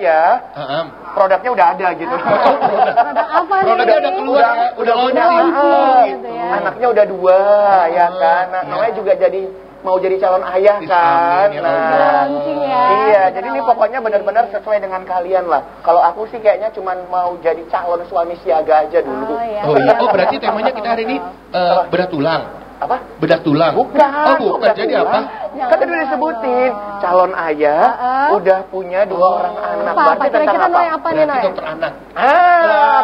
ya, produknya udah ada gitu. Produk apa nih? Produknya udah keluar, udah launching. Gitu ya. Anaknya udah 2, ya kan. Nah, namanya juga mau jadi calon ayah kan. Nah, iya, jadi ini pokoknya benar-benar sesuai dengan kalian lah. Kalau aku sih kayaknya cuman mau jadi calon suami siaga aja dulu. Oh, berarti temanya kita hari ini bedah tulang. Apa? Bedah tulang. Bukan. Jadi apa? Kan tadi udah disebutin calon ayah udah punya 2 orang anak. Berarti tentang apa? Berarti dokter anak.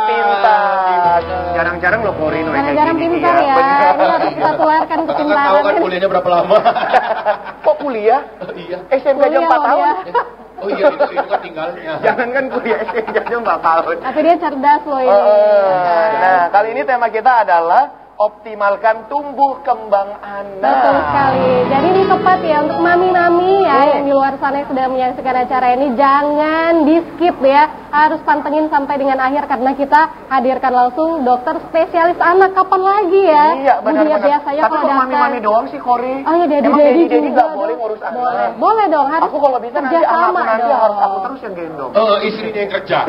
Pintar. Jarang-jarang lo Kori kayak gini. Jarang pintar ya. Ini harus kita keluarkan kepintaran. Tahu kan kuliahnya berapa lama? Kok kuliah? Iya. SMP aja 4 tahun. Oh iya, itu kan tinggalnya. Jangan kan kuliah SMP aja 4 tahun. Tapi dia cerdas loh ini. Nah, kali ini tema kita adalah optimalkan tumbuh kembang anak. Betul sekali. Jadi ini tepat ya untuk mami-mami ya yang di luar sana yang sedang menyaksikan acara ini, jangan di skip ya. Harus pantengin sampai dengan akhir karena kita hadirkan langsung dokter spesialis anak. Kapan lagi ya? Iya, benar-benar. Biasanya tapi kok mami-mami doang sih, Kori? Oh iya, Dedi nggak boleh ngurus anak. Boleh dong. Harus aku kalau bisa nanti anakku nanti harus aku terus yang gendong. Istrinya yang kerja.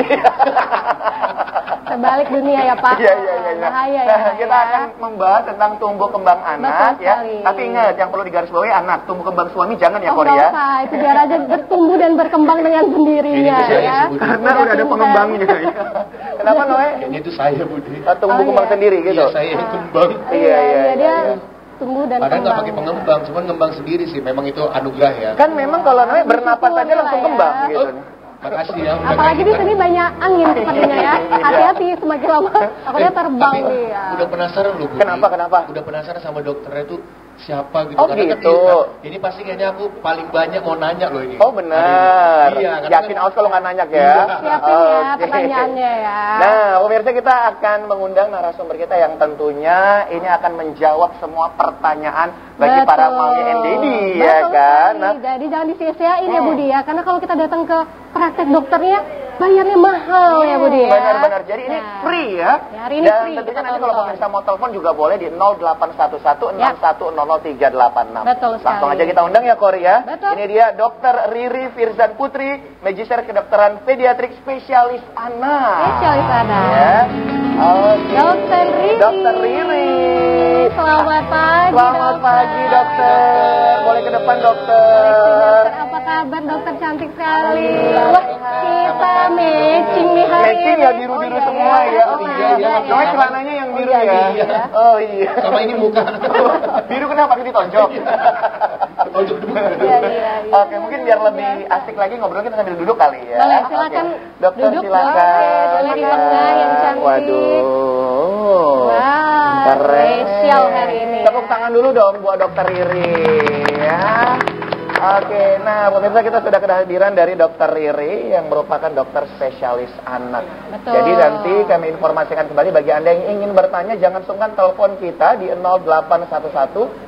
Terbalik dunia ya Pak. Iya. Bahaya ya. Nah, kita akan membahas tentang tumbuh kembang anak ya. Tapi ingat yang perlu digarisbawahi anak, tumbuh kembang suami jangan ya Kori ya. Itu biar aja bertumbuh dan berkembang dengan sendirinya ya. Karena udah ada pengembangnya ya. Kenapa Noe? Ini tuh saya Budi. Tumbuh kembang sendiri gitu. Iya, saya yang kembang. Iya. Dia tumbuh dan padahal nggak pakai pengembang, cuman ngembang sendiri sih. Memang itu anugerah ya. Kan memang kalau Noe bernapas aja langsung kembang gitu. Makasih ya. Apalagi di sini banyak angin sepertinya ya. Hati-hati semakin lama takutnya terbang dia. Udah penasaran loh, Bu. Kenapa? Udah penasaran sama dokternya itu siapa gitu. Oh karena gitu. Kan ini pasti kayaknya aku paling banyak mau nanya loh ini. Oh benar. Iya. Yakin aus kalau nggak nanya ya. Siapin ya pertanyaannya ya. Nah, pemirsa kita akan mengundang narasumber kita yang tentunya ini akan menjawab semua pertanyaan bagi para mami and daddy ya kan. Nah, jadi jangan disia-siain ya Budi ya. Karena kalau kita datang ke praktek dokternya bayarnya mahal ya Budi ya. Benar-benar. Jadi ini free ya. Hari ini dan free. Tentunya nanti kalau pemirsa mau telepon juga boleh di 081161000386. Betul sekali. Langsung aja kita undang ya Kori ya. Betul. Ini dia Dr. Riri Firzan Putri, Magister Kedokteran Pediatrik Spesialis Anak. Spesialis anak. Ya. Oke. Dr. Riri. Selamat pagi. Selamat pagi dokter. Boleh ke depan dokter. Apa kabar dokter cantik sekali. Wah, kita matching nih hari ini. Matching ya biru-biru semua ya. Oh iya. Soalnya celananya yang biru ya. Oh iya. Sama ini muka. Biru kenapa pakai ditonjok? Tonjok dulu. Iya. Oke, mungkin biar lebih asik lagi ngobrol kita sambil duduk kali ya. Boleh, silakan. Dokter duduk. silakan. Boleh di tengah yang cantik. Waduh. Wah, keren. spesial hari ini. Tepuk tangan dulu dong buat Dokter Riri ya. Oke, nah pemirsa kita sudah kehadiran dari Dokter Riri yang merupakan dokter spesialis anak. Betul. Jadi nanti kami informasikan kembali bagi Anda yang ingin bertanya jangan sungkan telepon kita di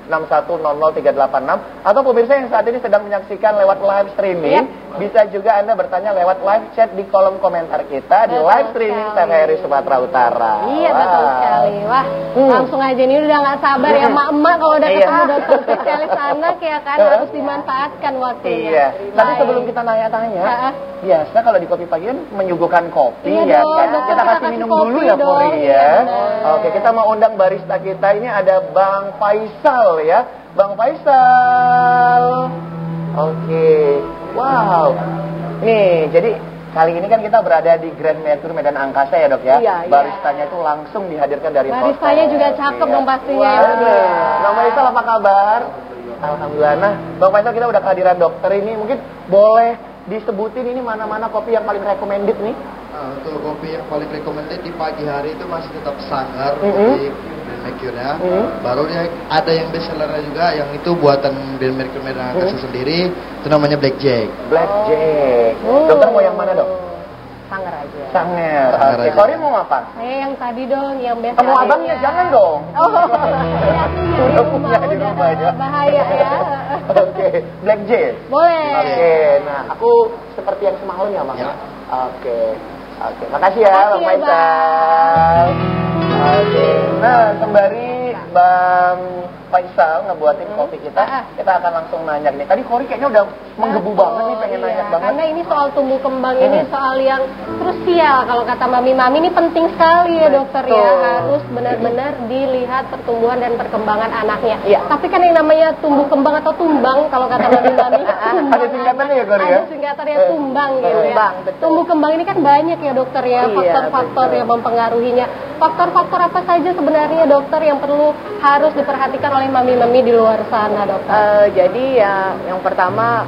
081161600386 atau pemirsa yang saat ini sedang menyaksikan lewat live streaming bisa juga Anda bertanya lewat live chat di kolom komentar kita di live streaming TVRI Sumatera Utara. Iya betul sekali. Wah, langsung aja nih udah nggak sabar ya emak-emak kalau udah ketemu dokter spesialis anak ya kan harus dimanfaatkan waktunya. Iya. Tapi sebelum kita nanya-tanya, biasa kalau di Kopi Pagi kan menyuguhkan kopi ya kan. Kita kasih minum dulu ya Puri ya. Oke, kita mau undang barista kita ini ada Bang Faisal ya. Bang Faisal. Oke. Wow. Nih, jadi kali ini kan kita berada di Grand Mercure Medan Angkasa ya dok ya. Iya. Baristanya itu langsung dihadirkan dari hotel. Baristanya juga cakep dong pastinya. Bang Faisal apa kabar? Alhamdulillah. Nah, Bang Faisal kita udah kehadiran dokter ini. Mungkin boleh disebutin ini mana-mana kopi yang paling recommended nih? Untuk kopi yang paling recommended di pagi hari itu masih tetap Sanggar, kopi Grand Mercure ya. Baru dia ada yang best sellernya juga, yang itu buatan Grand Mercure Medan Angkasa sendiri, itu namanya Black Jack. Black Jack. Dokter mau yang mana dok? Sanggar aja. Sanggar. Oke. Kori mau apa? Yang tadi dong, yang best. Kamu abangnya jangan dong. Oh, udah punya di rumah aja. Bahaya ya. Oke, Black Jack. Boleh. Oke, nah aku seperti yang semalam ya bang. Ya. Oke. Makasih ya Bang Faisal. Oke. Nah, sembari Bang Faisal ngebuatin kopi kita akan langsung nanya nih. Tadi Kori kayaknya udah menggebu banget nih, pengen nanya banget. Karena ini soal tumbuh kembang ini soal yang krusial kalau kata mami-mami, ini penting sekali ya dokter ya. Harus benar-benar dilihat pertumbuhan dan perkembangan anaknya. Tapi kan yang namanya tumbuh kembang atau tumbang kalau kata mami-mami ada singkatannya ya Kori ya? Ada singkatannya tumbang gitu ya. Tumbuh kembang ini kan banyak ya dokter ya, faktor-faktor yang mempengaruhinya. Faktor-faktor apa saja sebenarnya dokter yang harus diperhatikan oleh mami-mami di luar sana dokter? Jadi ya yang pertama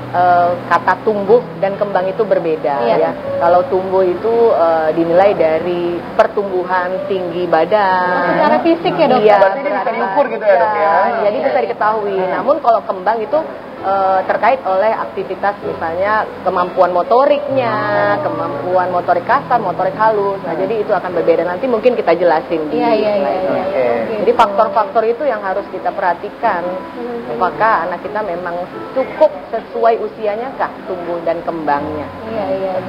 kata tumbuh dan kembang itu berbeda ya. Kalau tumbuh itu dinilai dari pertumbuhan tinggi badan. Secara fisik ya dokter? Iya, berarti ini bisa diukur gitu ya dok ya? Jadi bisa diketahui. Namun kalau kembang itu terkait oleh aktivitas misalnya kemampuan motoriknya, kemampuan motorik kasar, motorik halus. Nah, jadi itu akan berbeda. Nanti mungkin kita jelasin di Jadi faktor-faktor itu yang harus kita perhatikan. Apakah anak kita memang cukup sesuai usianya kah tumbuh dan kembangnya? Iya,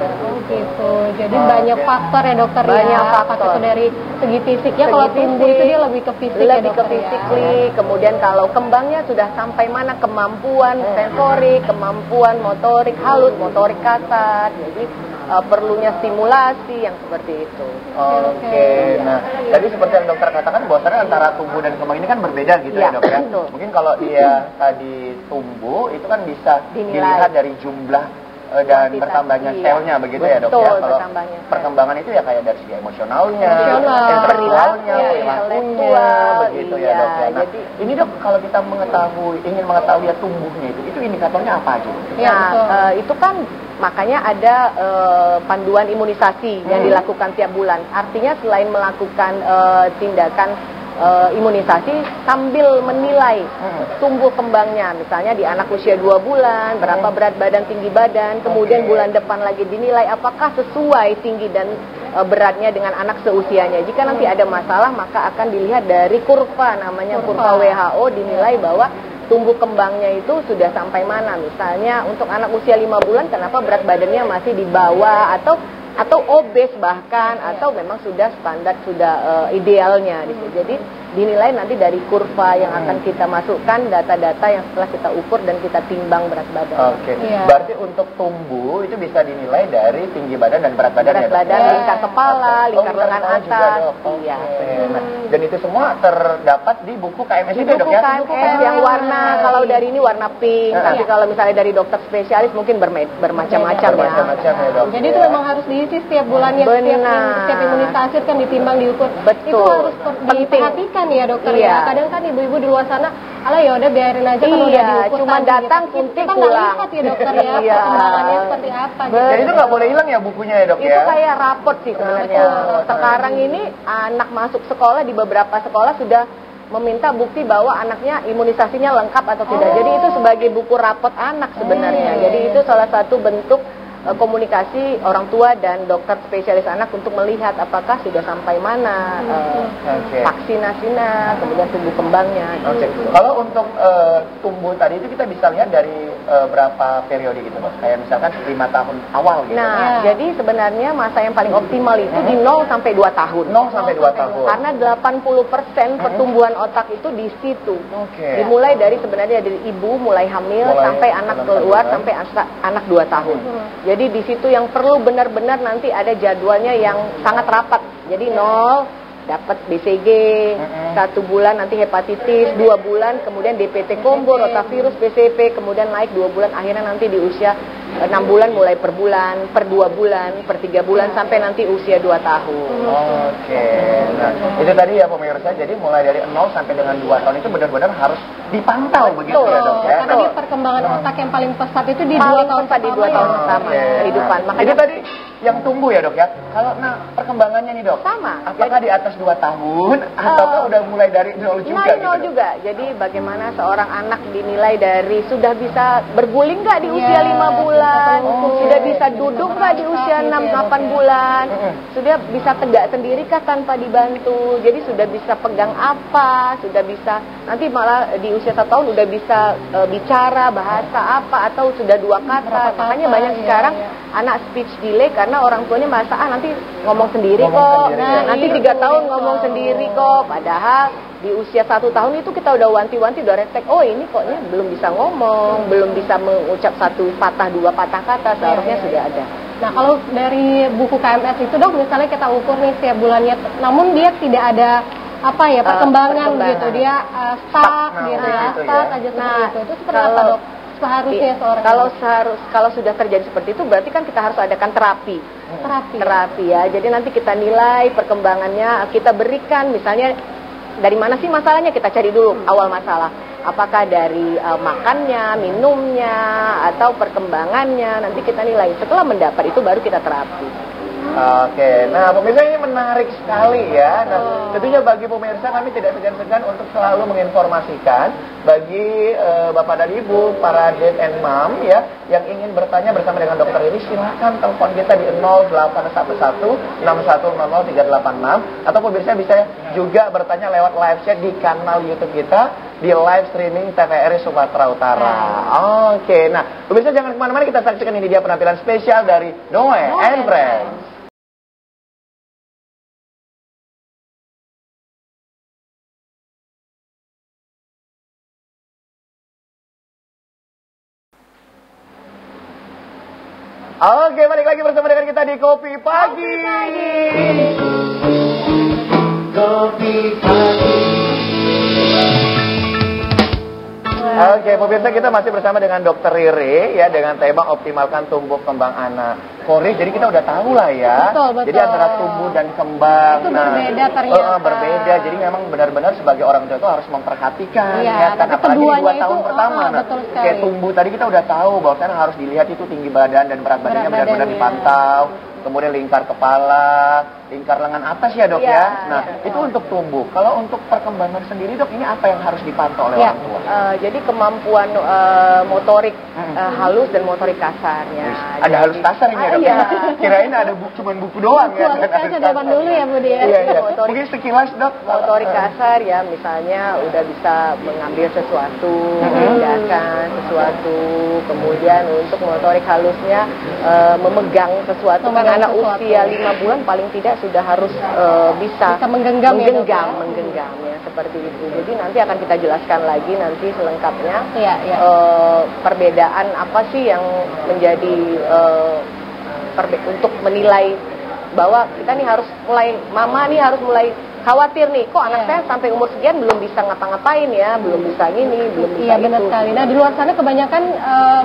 gitu. Jadi banyak faktor ya dokter ya. Banyak faktor. Itu dari segi fisiknya, kalau tumbuh itu dia lebih ke fisik ya dokter ya. Kemudian kalau kembangnya sudah sampai mana kemampuan sensorik, kemampuan motorik halus, motorik kasar. Jadi perlunya stimulasi yang seperti itu. Oke. Nah, tadi seperti yang dokter katakan bahwasannya antara tumbuh dan kembang ini kan berbeda gitu ya dok ya. Mungkin kalau dia tadi tumbuh itu kan bisa dilihat dari jumlah dan bertambahnya selnya begitu ya dok ya. Kalau perkembangan itu ya kayak dari segi emosionalnya, intelektualnya, perilakunya begitu ya dok ya. Nah, ini dok kalau kita ingin mengetahui ya tumbuhnya itu indikatornya apa aja? Nah, itu kan makanya ada panduan imunisasi yang dilakukan tiap bulan. Artinya selain melakukan tindakan imunisasi sambil menilai tumbuh kembangnya, misalnya di anak usia 2 bulan berapa berat badan, tinggi badan, kemudian bulan depan lagi dinilai apakah sesuai tinggi dan beratnya dengan anak seusianya. Jika nanti ada masalah maka akan dilihat dari kurva, namanya kurva WHO, dinilai bahwa tumbuh kembangnya itu sudah sampai mana. Misalnya untuk anak usia 5 bulan kenapa berat badannya masih di bawah atau obes bahkan, atau memang sudah standar, sudah idealnya gitu. Jadi dinilai nanti dari kurva yang akan kita masukkan, data-data yang setelah kita ukur dan kita timbang berat badan. Oke. Berarti untuk tumbuh itu bisa dinilai dari tinggi badan dan berat badan. Berat badan, lingkar kepala, lingkar lengan atas. Iya. Nah, dan itu semua terdapat di buku KMS itu dok ya? KMS yang warna, kalau dari ini warna pink, tapi kalau misalnya dari dokter spesialis mungkin bermacam-macam ya. Jadi itu memang harus diisi setiap bulannya, setiap imunisasi kan ditimbang, diukur. Itu harus diperhatikan ya dokter ya. Kadang kan ibu-ibu di luar sana, alah ya udah biarin aja kan udah diukur. Cuma datang suntik pulang. Kita nggak lihat ya dokter ya perkembangannya seperti apa. Jadi itu nggak boleh hilang ya bukunya ya dok ya? Itu kayak raport sih sebenarnya. Sekarang ini anak masuk sekolah di beberapa sekolah sudah meminta bukti bahwa anaknya imunisasinya lengkap atau tidak. Jadi itu sebagai buku raport anak sebenarnya. Jadi itu salah satu bentuk komunikasi orang tua dan dokter spesialis anak untuk melihat apakah sudah sampai mana vaksinasinya, kemudian tumbuh kembangnya. Kalau untuk tumbuh tadi itu kita bisa lihat dari berapa periode gitu Mas? Kayak misalkan 5 tahun awal gitu. Nah, jadi sebenarnya masa yang paling optimal itu di 0 sampai 2 tahun. 0 sampai 2 tahun. Karena 80% pertumbuhan otak itu di situ. Dimulai dari sebenarnya dari ibu mulai hamil sampai anak keluar sampai anak 2 tahun. Jadi di situ yang perlu benar-benar nanti ada jadwalnya yang sangat rapat. Jadi 0 dapat BCG, 1 bulan nanti hepatitis, 2 bulan kemudian DPT kombo, rotavirus, PCP, kemudian naik 2 bulan, akhirnya nanti di usia 6 bulan mulai per bulan, per 2 bulan, per 3 bulan sampai nanti usia 2 tahun. Nah itu tadi ya pemirsa, jadi mulai dari 0 sampai dengan 2 tahun itu benar-benar harus dipantau begitu ya dok ya? Karena perkembangan otak yang paling pesat itu di 2 tahun pertama kehidupan. Makanya tadi yang tumbuh ya dok ya? Kalau perkembangannya nih dok? Sama. Apakah di atas 2 tahun ataukah udah mulai dari 0 juga? Mulai 0 juga. Jadi bagaimana seorang anak dinilai dari sudah bisa berguling nggak di usia 5 bulan, sudah bisa duduk nggak di usia 6-8 bulan, sudah bisa tegak sendiri kah tanpa dibantu, jadi sudah bisa pegang apa, sudah bisa nanti malah di usia 1 tahun udah bisa bicara bahasa apa atau sudah 2 kata. Makanya banyak sekarang anak speech delay karena orang tuanya merasa nanti ngomong sendiri kok. Nanti 3 tahun ngomong sendiri kok. Padahal Di usia 1 tahun itu kita udah wanti-wanti, udah refleks, oh ini koknya belum bisa ngomong, belum bisa mengucap 1 patah 2 patah kata, seharusnya sudah ada. Nah, kalau dari buku KMS itu dok, misalnya kita ukur nih setiap bulannya, namun dia tidak ada perkembangan gitu, dia stuck gitu ya, stuck aja seperti itu seperti apa dok? Seharusnya seorang kalau sudah terjadi seperti itu, berarti kan kita harus adakan terapi ya. Jadi nanti kita nilai perkembangannya, kita berikan misalnya dari mana sih masalahnya, kita cari dulu awal masalah. Apakah dari makannya, minumnya, atau perkembangannya, nanti kita nilai. Setelah mendapat itu baru kita terapi. Oke, nah pemirsa ini menarik sekali ya. Nah, tentunya bagi pemirsa kami tidak segan-segan untuk selalu menginformasikan bagi Bapak dan Ibu, para dad and mom ya, yang ingin bertanya bersama dengan dokter ini, silakan telepon kita di 0811 6100 386, atau pemirsa bisa juga bertanya lewat live chat di kanal YouTube kita di live streaming TVRI Sumatera Utara. Oke, nah pemirsa jangan kemana-mana, kita saksikan ini dia penampilan spesial dari Noe and Friends. Oke, balik lagi bersama dengan kita di Kopi Pagi. Kopi Pagi. Oke, pemirsa, kita masih bersama dengan Dokter Riri ya, dengan tema optimalkan tumbuh kembang anak. Kori, jadi kita udah tahu lah ya. Betul. Jadi antara tumbuh dan kembang itu berbeda ternyata. Berbeda. Jadi memang benar-benar sebagai orang tua itu harus memperhatikan ya kan, apalagi di 2 tahun pertama. Kayak tumbuh tadi kita udah tahu bahwa kan harus dilihat itu tinggi badan dan berat badannya benar-benar dipantau. Kemudian lingkar kepala, lingkar lengan atas ya dok ya. Nah itu untuk tumbuh. Kalau untuk perkembangan sendiri dok, ini apa yang harus dipantau oleh orang tua? Jadi kemampuan motorik halus dan motorik kasarnya. Ada halus kasar ini ya dok? Kirain ada cuman buku doang ya. Saya coba dulu ya Bu Dia. Iya. Mungkin sekilas dok. Motorik kasar ya, misalnya udah bisa mengambil sesuatu, memindahkan sesuatu. Kemudian untuk motorik halusnya memegang sesuatu. Kan anak usia 5 bulan paling tidak sudah harus bisa menggenggam ya, seperti itu. Jadi nanti akan kita jelaskan lagi nanti selengkapnya perbedaan apa sih yang menjadi untuk menilai bahwa kita nih harus mulai, mama nih harus mulai khawatir nih, kok anak saya sampai umur sekian belum bisa ngapa-ngapain ya, belum bisa gini, belum bisa benar sekali. Nah di luar sana kebanyakan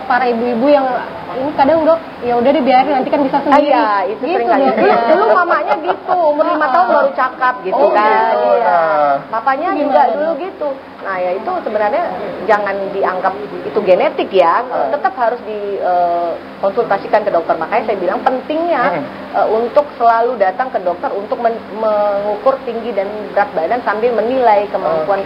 para ibu-ibu yang ini kadang dok, ya udah dibiarin nanti kan bisa sendiri. Iya, itu gitu, sering kali. Dulu mamanya gitu, umur 5 tahun baru cakap gitu kan. Gitu. Papanya juga dulu gitu. Nah ya itu sebenarnya jangan dianggap itu genetik ya, tetap harus dikonsultasikan ke dokter. Makanya saya bilang pentingnya untuk selalu datang ke dokter untuk mengukur tinggi dan berat badan sambil menilai kemampuan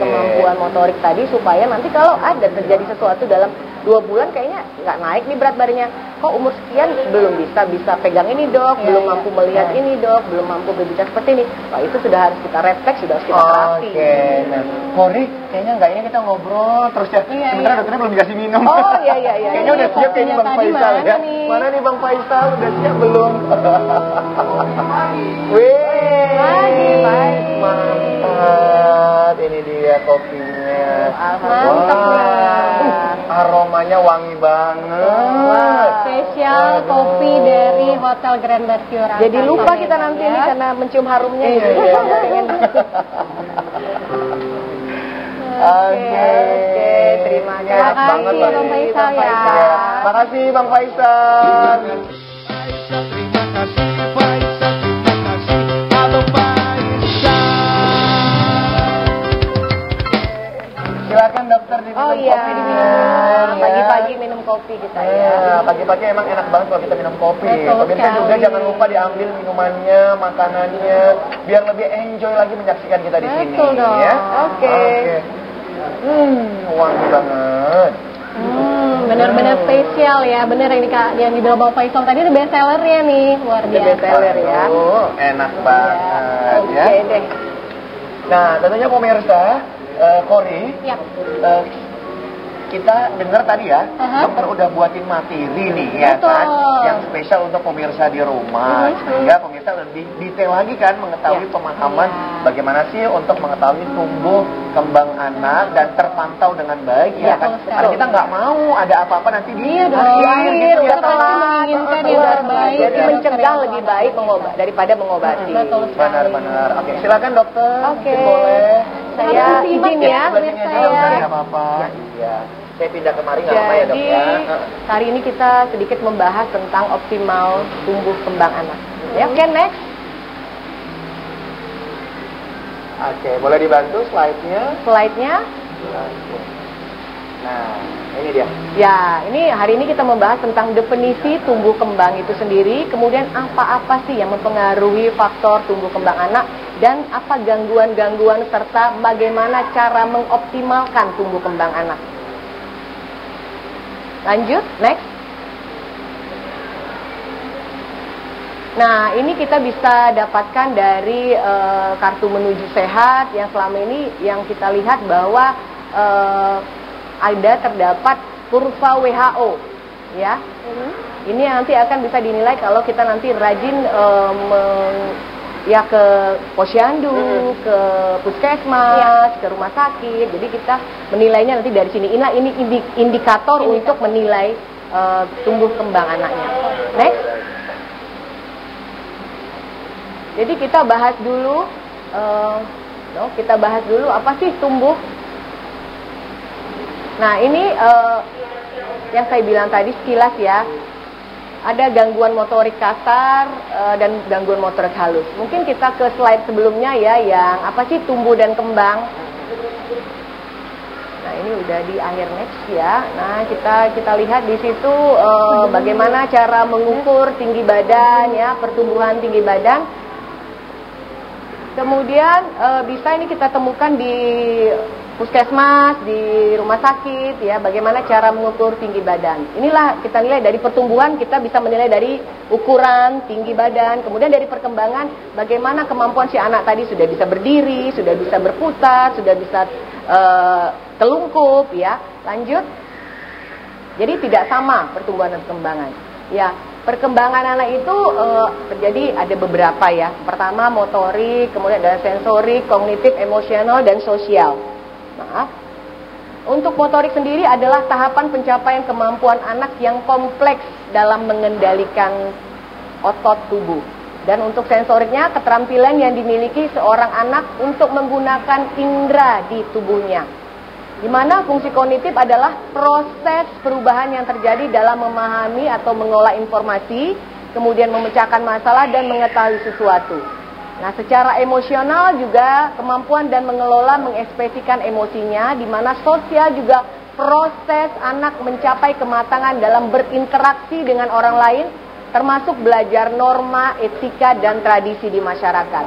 motorik tadi, supaya nanti kalau ada terjadi sesuatu dalam 2 bulan kayaknya nggak naik nih berat badannya, kok umur sekian belum bisa pegang ini dok, belum mampu melihat ini dok, belum mampu berbicara seperti ini. Wah itu sudah harus kita refleks, sudah harus kita terapi. Nah Kori, kayaknya nggak ini kita ngobrol terus ya. Sebenarnya dokternya belum dikasih minum. Iya. Kayaknya udah siap kayaknya Bang Faisal ya. Mana nih Bang Faisal, udah siap belum? Wih, mantap. Ini dia kopinya. Mantap. Aromanya wangi banget. Spesial kopi dari Hotel Grand Mercure. Jadi lupa kita nanti ini karena mencium harumnya. Oke, terima kasih. Bang Faisal ya. Makasih Bang Faisal. Terima kasih Faisal, terima kasih Abang Faisal. Silakan dokter diminum kopi diminum. Pagi-pagi minum kopi kita ya. Pagi-pagi emang enak banget kalau kita minum kopi. Pemirsa juga jangan lupa diambil minumannya, makanannya, biar lebih enjoy lagi menyaksikan kita di sini. Betul dong. Ya. Oke. Wangi banget. Benar-benar spesial ya, benar ini Kak yang dibilang Bang Faisal tadi itu best sellernya nih, luar biasa. Best seller ya. Enak banget ya. Oke deh. Nah tentunya pemirsa, Kori, kita dengar tadi ya, dokter udah buatin materi nih ya kan, yang spesial untuk pemirsa di rumah, sehingga pemirsa lebih detail lagi kan mengetahui pemahaman bagaimana sih untuk mengetahui tumbuh kembang anak dan terpantau dengan baik ya kan. Karena kita nggak mau ada apa-apa nanti di akhir gitu ya, menginginkan yang terbaik. Jadi mencegah lebih baik daripada mengobati. Benar-benar. Oke, silakan dokter. Oke. Boleh. Saya izin ya. Nggak apa-apa. Iya. Saya pindah kemari nggak apa ya dok ya. Hari ini kita sedikit membahas tentang optimal tumbuh kembang anak. Ya, oke, next. Oke, boleh dibantu slide-nya? Slide-nya. Nah, ini dia. Ya, ini hari ini kita membahas tentang definisi tumbuh kembang itu sendiri, kemudian apa-apa sih yang mempengaruhi faktor tumbuh kembang anak, dan apa gangguan-gangguan serta bagaimana cara mengoptimalkan tumbuh kembang anak. Lanjut, next. Nah, ini kita bisa dapatkan dari kartu menuju sehat yang selama ini yang kita lihat bahwa terdapat kurva WHO, ya. Ini nanti akan bisa dinilai kalau kita nanti rajin ke posyandu, ke puskesmas, ke rumah sakit. Jadi kita menilainya nanti dari sini. Ini indikator untuk menilai tumbuh kembang anaknya. Next. Jadi kita bahas dulu, apa sih tumbuh. Nah, ini yang saya bilang tadi sekilas ya. Ada gangguan motorik kasar dan gangguan motorik halus. Mungkin kita ke slide sebelumnya ya, yang apa sih tumbuh dan kembang. Nah, ini udah di akhir next ya. Nah, kita lihat di situ bagaimana cara mengukur tinggi badan ya, pertumbuhan tinggi badan. Kemudian bisa ini kita temukan di puskesmas, di rumah sakit ya, bagaimana cara mengukur tinggi badan. Inilah kita nilai dari pertumbuhan, kita bisa menilai dari ukuran tinggi badan, kemudian dari perkembangan bagaimana kemampuan si anak tadi sudah bisa berdiri, sudah bisa berputar, sudah bisa telungkup ya. Lanjut. Jadi tidak sama pertumbuhan dan perkembangan. Ya, perkembangan anak itu terjadi ada beberapa ya. Pertama motorik, kemudian ada sensorik, kognitif, emosional dan sosial. Maaf. Untuk motorik sendiri adalah tahapan pencapaian kemampuan anak yang kompleks dalam mengendalikan otot tubuh. Dan untuk sensoriknya, keterampilan yang dimiliki seorang anak untuk menggunakan indera di tubuhnya. Di mana fungsi kognitif adalah proses perubahan yang terjadi dalam memahami atau mengolah informasi, kemudian memecahkan masalah dan mengetahui sesuatu. Nah, secara emosional juga kemampuan dan mengelola mengekspresikan emosinya, di mana sosial juga proses anak mencapai kematangan dalam berinteraksi dengan orang lain, termasuk belajar norma, etika, dan tradisi di masyarakat.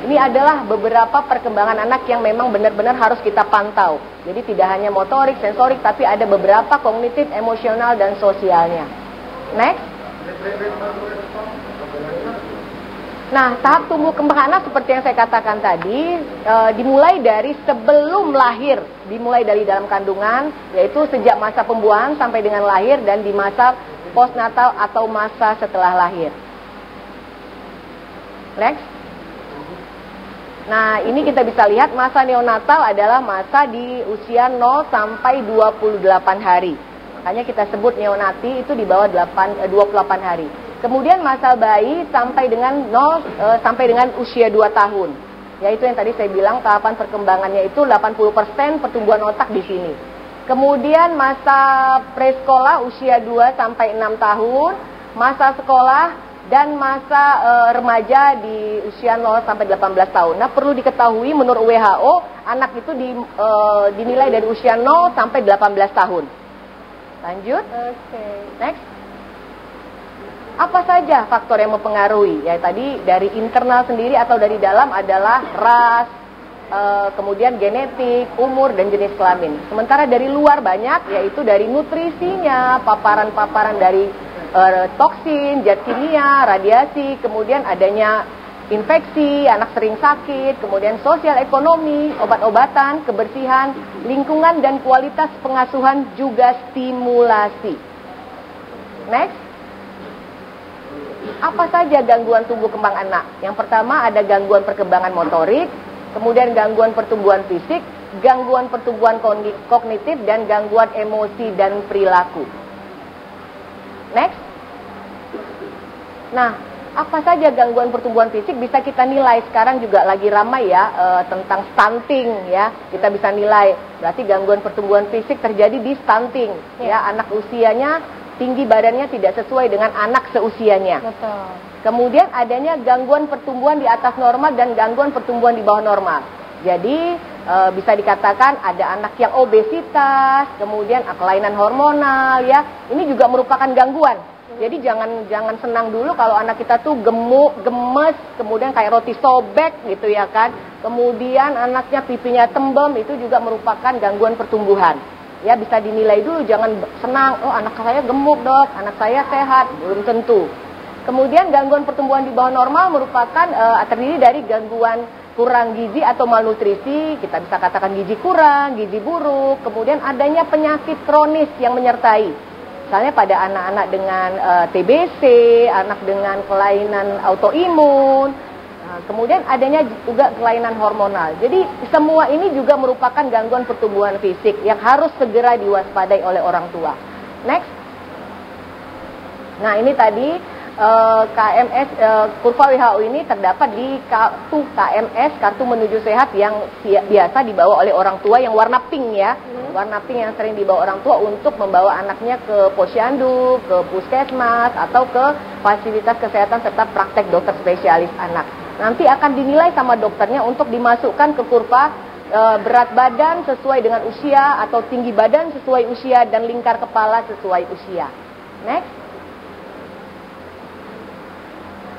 Ini adalah beberapa perkembangan anak yang memang benar-benar harus kita pantau. Jadi tidak hanya motorik, sensorik, tapi ada beberapa kognitif, emosional, dan sosialnya. Next. Nah, tahap tumbuh kembang anak seperti yang saya katakan tadi, dimulai dari sebelum lahir, dimulai dari dalam kandungan, yaitu sejak masa pembuahan sampai dengan lahir, dan di masa postnatal atau masa setelah lahir. Next. Nah, ini kita bisa lihat masa neonatal adalah masa di usia 0 sampai 28 hari. Makanya kita sebut neonati itu di bawah 28 hari. Kemudian masa bayi sampai dengan sampai dengan usia 2 tahun. Yaitu yang tadi saya bilang tahapan perkembangannya itu 80% pertumbuhan otak di sini. Kemudian masa presekolah usia 2 sampai 6 tahun, masa sekolah dan masa remaja di usia 0 sampai 18 tahun. Nah, perlu diketahui menurut WHO, anak itu dinilai dari usia 0 sampai 18 tahun. Lanjut. Oke. Next. Apa saja faktor yang mempengaruhi? Ya tadi dari internal sendiri atau dari dalam adalah ras, kemudian genetik, umur, dan jenis kelamin. Sementara dari luar banyak, yaitu dari nutrisinya, paparan-paparan dari toksin, zat kimia, radiasi, kemudian adanya infeksi, anak sering sakit, kemudian sosial ekonomi, obat-obatan, kebersihan, lingkungan dan kualitas pengasuhan juga stimulasi. Next. Apa saja gangguan tumbuh kembang anak? Yang pertama ada gangguan perkembangan motorik, kemudian gangguan pertumbuhan fisik, gangguan pertumbuhan kognitif, dan gangguan emosi dan perilaku. Next. Nah, apa saja gangguan pertumbuhan fisik bisa kita nilai. Sekarang juga lagi ramai ya tentang stunting ya. Kita bisa nilai. Berarti gangguan pertumbuhan fisik terjadi di stunting ya. Anak usianya tinggi badannya tidak sesuai dengan anak seusianya. Betul. Kemudian adanya gangguan pertumbuhan di atas normal dan gangguan pertumbuhan di bawah normal. Jadi bisa dikatakan ada anak yang obesitas, kemudian kelainan hormonal ya. Ini juga merupakan gangguan. Jadi jangan senang dulu kalau anak kita tuh gemuk, gemes, kemudian kayak roti sobek gitu ya kan. Kemudian anaknya pipinya tembem, itu juga merupakan gangguan pertumbuhan. Ya bisa dinilai dulu, jangan senang, oh anak saya gemuk dok, anak saya sehat, belum tentu. Kemudian gangguan pertumbuhan di bawah normal merupakan terdiri dari gangguan kurang gizi atau malnutrisi, kita bisa katakan gizi kurang, gizi buruk, kemudian adanya penyakit kronis yang menyertai. Misalnya pada anak-anak dengan TBC, anak dengan kelainan autoimun, kemudian adanya juga kelainan hormonal. Jadi semua ini juga merupakan gangguan pertumbuhan fisik yang harus segera diwaspadai oleh orang tua. Next. Nah ini tadi KMS, kurva WHO ini terdapat di kartu KMS, kartu menuju sehat yang biasa dibawa oleh orang tua yang warna pink ya. Warna pink yang sering dibawa orang tua untuk membawa anaknya ke posyandu, ke puskesmas, atau ke fasilitas kesehatan serta praktek dokter spesialis anak. Nanti akan dinilai sama dokternya untuk dimasukkan ke kurva berat badan sesuai dengan usia atau tinggi badan sesuai usia dan lingkar kepala sesuai usia. Next.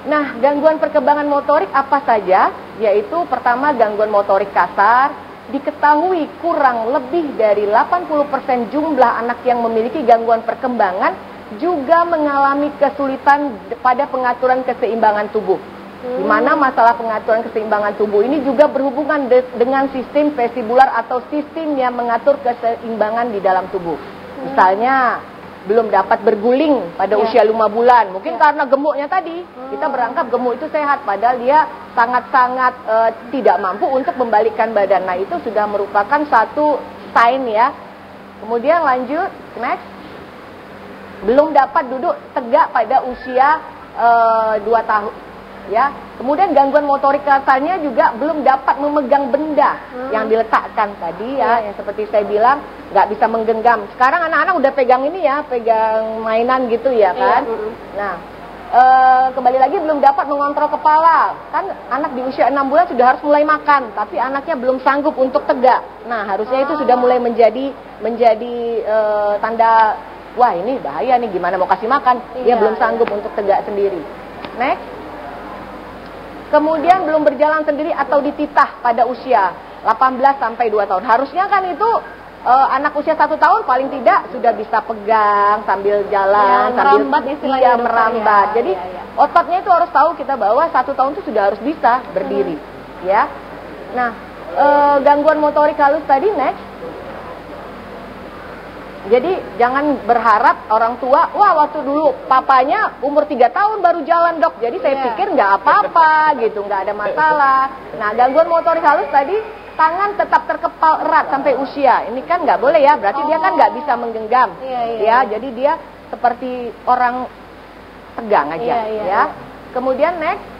Nah, gangguan perkembangan motorik apa saja? Yaitu pertama gangguan motorik kasar. Diketahui kurang lebih dari 80% jumlah anak yang memiliki gangguan perkembangan juga mengalami kesulitan pada pengaturan keseimbangan tubuh. Di mana masalah pengaturan keseimbangan tubuh ini juga berhubungan dengan sistem vestibular atau sistem yang mengatur keseimbangan di dalam tubuh. Misalnya belum dapat berguling pada usia 5 bulan, mungkin karena gemuknya tadi. Kita berangkap gemuk itu sehat, padahal dia sangat-sangat tidak mampu untuk membalikkan badan. Nah itu sudah merupakan satu sign ya. Kemudian lanjut, next. Belum dapat duduk tegak pada usia 2 tahun. Ya, kemudian gangguan motorik kasarnya juga belum dapat memegang benda yang diletakkan tadi ya, yang seperti saya bilang nggak bisa menggenggam. Sekarang anak-anak udah pegang ini ya, pegang mainan gitu ya kan. Nah, kembali lagi belum dapat mengontrol kepala. Kan anak di usia 6 bulan sudah harus mulai makan, tapi anaknya belum sanggup untuk tegak. Nah, harusnya itu sudah mulai menjadi tanda, wah ini bahaya nih, gimana mau kasih makan? Dia belum sanggup untuk tegak sendiri. Next. Kemudian belum berjalan sendiri atau dititah pada usia 18 sampai 2 tahun. Harusnya kan itu anak usia 1 tahun paling tidak sudah bisa pegang sambil jalan, ya, sambil merambat istilahnya merambat. Ya. Jadi ototnya itu harus tahu kita bahwa 1 tahun itu sudah harus bisa berdiri, ya. Nah, gangguan motorik halus tadi next. Jadi jangan berharap orang tua, wah waktu dulu papanya umur 3 tahun baru jalan dok, jadi saya pikir nggak apa-apa gitu, nggak ada masalah. Nah gangguan motorik halus tadi, tangan tetap terkepal erat sampai usia, ini kan nggak boleh ya, berarti dia kan nggak bisa menggenggam, ya, jadi dia seperti orang tegang aja, ya. Kemudian next.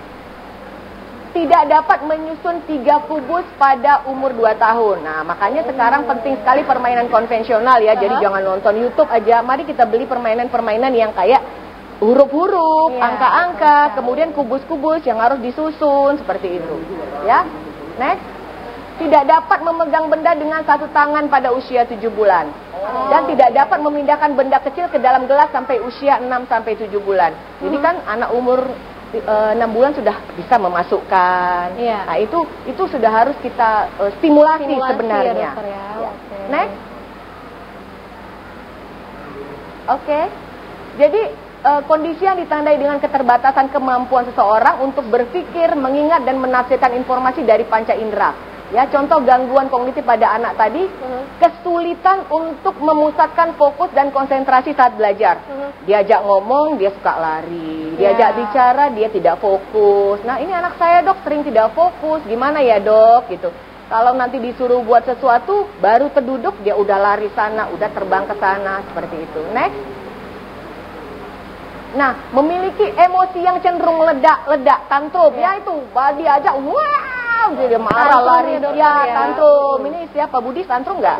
Tidak dapat menyusun 3 kubus pada umur 2 tahun. Nah, makanya sekarang penting sekali permainan konvensional ya. Jadi jangan nonton YouTube aja. Mari kita beli permainan-permainan yang kayak huruf-huruf, angka-angka, kemudian kubus-kubus yang harus disusun seperti itu. Ya. Next. Tidak dapat memegang benda dengan 1 tangan pada usia 7 bulan. Dan tidak dapat memindahkan benda kecil ke dalam gelas sampai usia 6 sampai 7 bulan. Jadi kan anak umur 6 bulan sudah bisa memasukkan. Nah itu sudah harus kita stimulasi sebenarnya. Ya, dokter, ya. Ya. Next. Oke. Jadi kondisi yang ditandai dengan keterbatasan kemampuan seseorang untuk berpikir, mengingat dan menafsirkan informasi dari panca indera. Ya, contoh gangguan kognitif pada anak tadi, kesulitan untuk memusatkan fokus dan konsentrasi saat belajar. Diajak ngomong, dia suka lari. Diajak bicara, dia tidak fokus. Nah, ini anak saya, Dok, sering tidak fokus. Gimana ya, Dok? Gitu. Kalau nanti disuruh buat sesuatu, baru terduduk, dia udah lari sana, udah terbang ke sana, seperti itu. Next. Nah, memiliki emosi yang cenderung ledak-ledak, tantrum. Ya itu, diajak, wah, dia marah, lari. Ya, tantrum. Ini siapa? Budi tantrum nggak?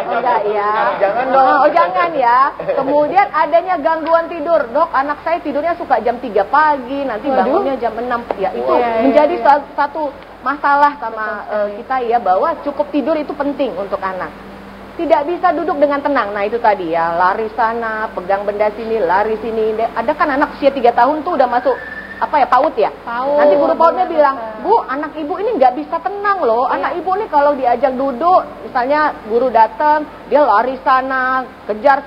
Enggak ya. Jangan dong. Oh, jangan ya. Kemudian adanya gangguan tidur. Dok, anak saya tidurnya suka jam 3 pagi, nanti bangunnya jam 6. Ya, itu menjadi satu masalah sama kita ya, bahwa cukup tidur itu penting untuk anak. Tidak bisa duduk dengan tenang. Nah, itu tadi ya, lari sana, pegang benda sini, lari sini. Ada kan anak usia 3 tahun tuh udah masuk PAUD ya? PAUD. Nanti guru PAUDnya bilang, Bu, anak ibu ini nggak bisa tenang loh. Anak ibu ini kalau diajak duduk, misalnya guru datang, dia lari sana, kejar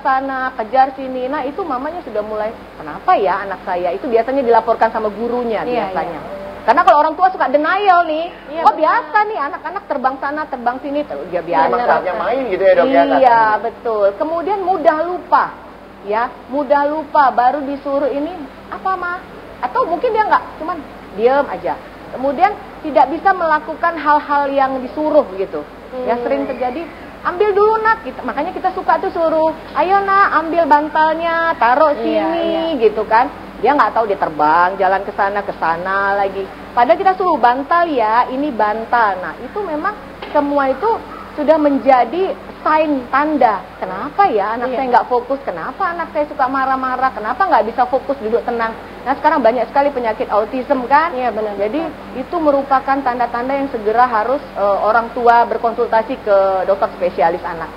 sini. Nah, itu mamanya sudah mulai, kenapa ya anak saya? Itu biasanya dilaporkan sama gurunya biasanya. Karena kalau orang tua suka denial nih, biasa nih anak-anak terbang sana, terbang sini, dia biasa. Memang saatnya main gitu ya, Dok? Iya, betul. Kemudian mudah lupa, ya, mudah lupa. Baru disuruh ini apa mah? Atau mungkin dia nggak, cuman diem aja. Kemudian tidak bisa melakukan hal-hal yang disuruh gitu. Ya, sering terjadi. Ambil dulu nak, makanya kita suka tuh suruh, ayo nak ambil bantalnya, taruh sini, gitu kan. Dia nggak tahu, dia terbang, jalan ke sana lagi. Padahal kita suruh bantal ya, ini bantal. Nah, itu memang semua itu sudah menjadi sign, tanda. Kenapa ya anak saya nggak fokus? Kenapa anak saya suka marah-marah? Kenapa nggak bisa fokus duduk tenang? Nah, sekarang banyak sekali penyakit autism kan? Iya, benar. Jadi itu merupakan tanda-tanda yang segera harus orang tua berkonsultasi ke dokter spesialis anak.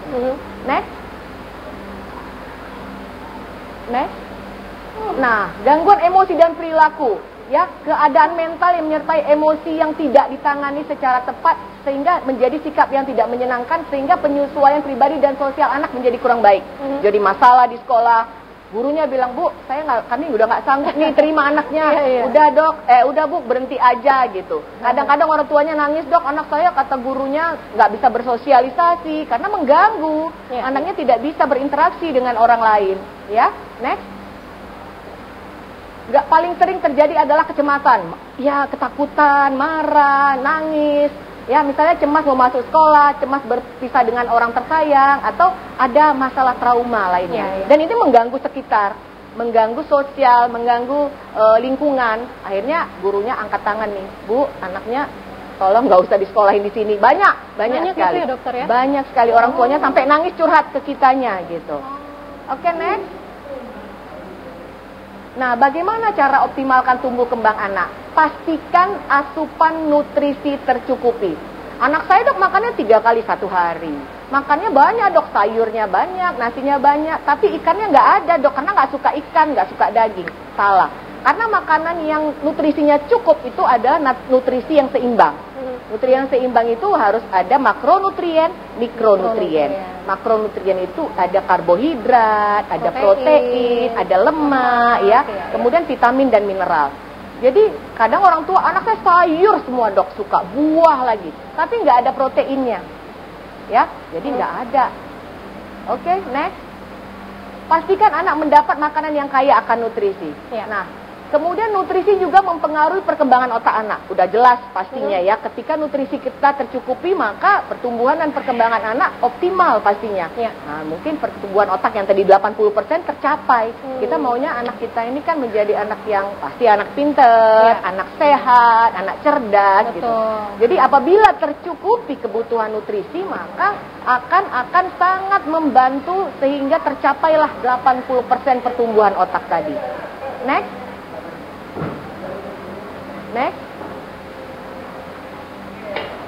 Next. Nah, gangguan emosi dan perilaku, ya, keadaan mental yang menyertai emosi yang tidak ditangani secara tepat sehingga menjadi sikap yang tidak menyenangkan, sehingga penyesuaian pribadi dan sosial anak menjadi kurang baik. Jadi masalah di sekolah, gurunya bilang, Bu, kami udah nggak sanggup nih terima anaknya. Udah Dok, udah Bu, berhenti aja gitu. Kadang-kadang orang tuanya nangis, Dok, anak saya kata gurunya nggak bisa bersosialisasi karena mengganggu. Anaknya tidak bisa berinteraksi dengan orang lain. Ya, next. Paling sering terjadi adalah kecemasan, ya, ketakutan, marah, nangis, ya, misalnya cemas mau masuk sekolah, cemas berpisah dengan orang tersayang, atau ada masalah trauma lainnya. Dan ini mengganggu sekitar, mengganggu sosial, mengganggu lingkungan. Akhirnya gurunya angkat tangan nih, Bu, anaknya tolong nggak usah disekolahin di sini. Banyak sekali, ya, dokter, ya? Banyak sekali orang tuanya sampai nangis curhat ke kitanya gitu. Oke, next. Nah, bagaimana cara optimalkan tumbuh kembang anak? Pastikan asupan nutrisi tercukupi. Anak saya, Dok, makannya 3 kali 1 hari. Makannya banyak, Dok, sayurnya banyak, nasinya banyak. Tapi ikannya nggak ada, Dok, karena nggak suka ikan, nggak suka daging. Salah. Karena makanan yang nutrisinya cukup itu ada nutrisi yang seimbang. Nutrisi yang seimbang itu harus ada makronutrien, mikronutrien. Makronutrien itu ada karbohidrat, ada protein, ada lemak, ya. Kemudian vitamin dan mineral. Jadi kadang orang tua, anak saya sayur semua, Dok, suka buah lagi, tapi nggak ada proteinnya, ya. Jadi nggak ada. Oke, next. Pastikan anak mendapat makanan yang kaya akan nutrisi. Nah, kemudian nutrisi juga mempengaruhi perkembangan otak anak. Udah jelas pastinya ya, ketika nutrisi kita tercukupi, maka pertumbuhan dan perkembangan anak optimal pastinya. Nah, mungkin pertumbuhan otak yang tadi 80% tercapai. Kita maunya anak kita ini kan menjadi anak yang pasti anak pinter, anak sehat, anak cerdas. Gitu. Jadi apabila tercukupi kebutuhan nutrisi, maka akan sangat membantu sehingga tercapailah 80% pertumbuhan otak tadi. Next.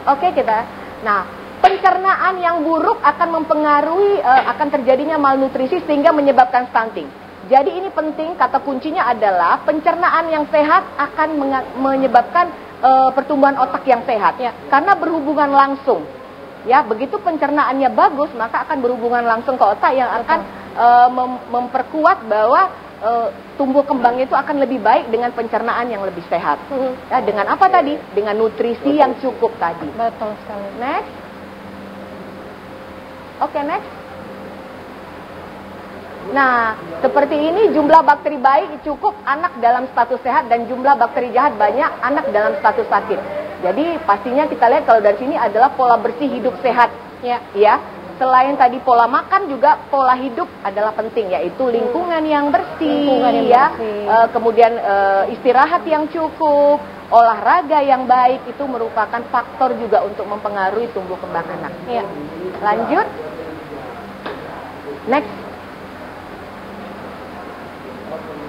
Oke, kita. Nah, pencernaan yang buruk akan mempengaruhi akan terjadinya malnutrisi sehingga menyebabkan stunting. Jadi ini penting, kata kuncinya adalah pencernaan yang sehat akan menyebabkan pertumbuhan otak yang sehat. Karena berhubungan langsung. Ya, begitu pencernaannya bagus, maka akan berhubungan langsung ke otak yang akan memperkuat bahwa tumbuh kembang itu akan lebih baik dengan pencernaan yang lebih sehat. Ya, dengan apa tadi? Dengan nutrisi yang cukup tadi. Betul sekali. Next. Oke, next. Nah, seperti ini jumlah bakteri baik cukup anak dalam status sehat dan jumlah bakteri jahat banyak anak dalam status sakit. Jadi pastinya kita lihat kalau dari sini adalah pola bersih hidup sehat. Ya. Selain tadi pola makan juga pola hidup adalah penting, yaitu lingkungan yang bersih, kemudian istirahat yang cukup, olahraga yang baik itu merupakan faktor juga untuk mempengaruhi tumbuh kembang anak. Ya. Lanjut. Next.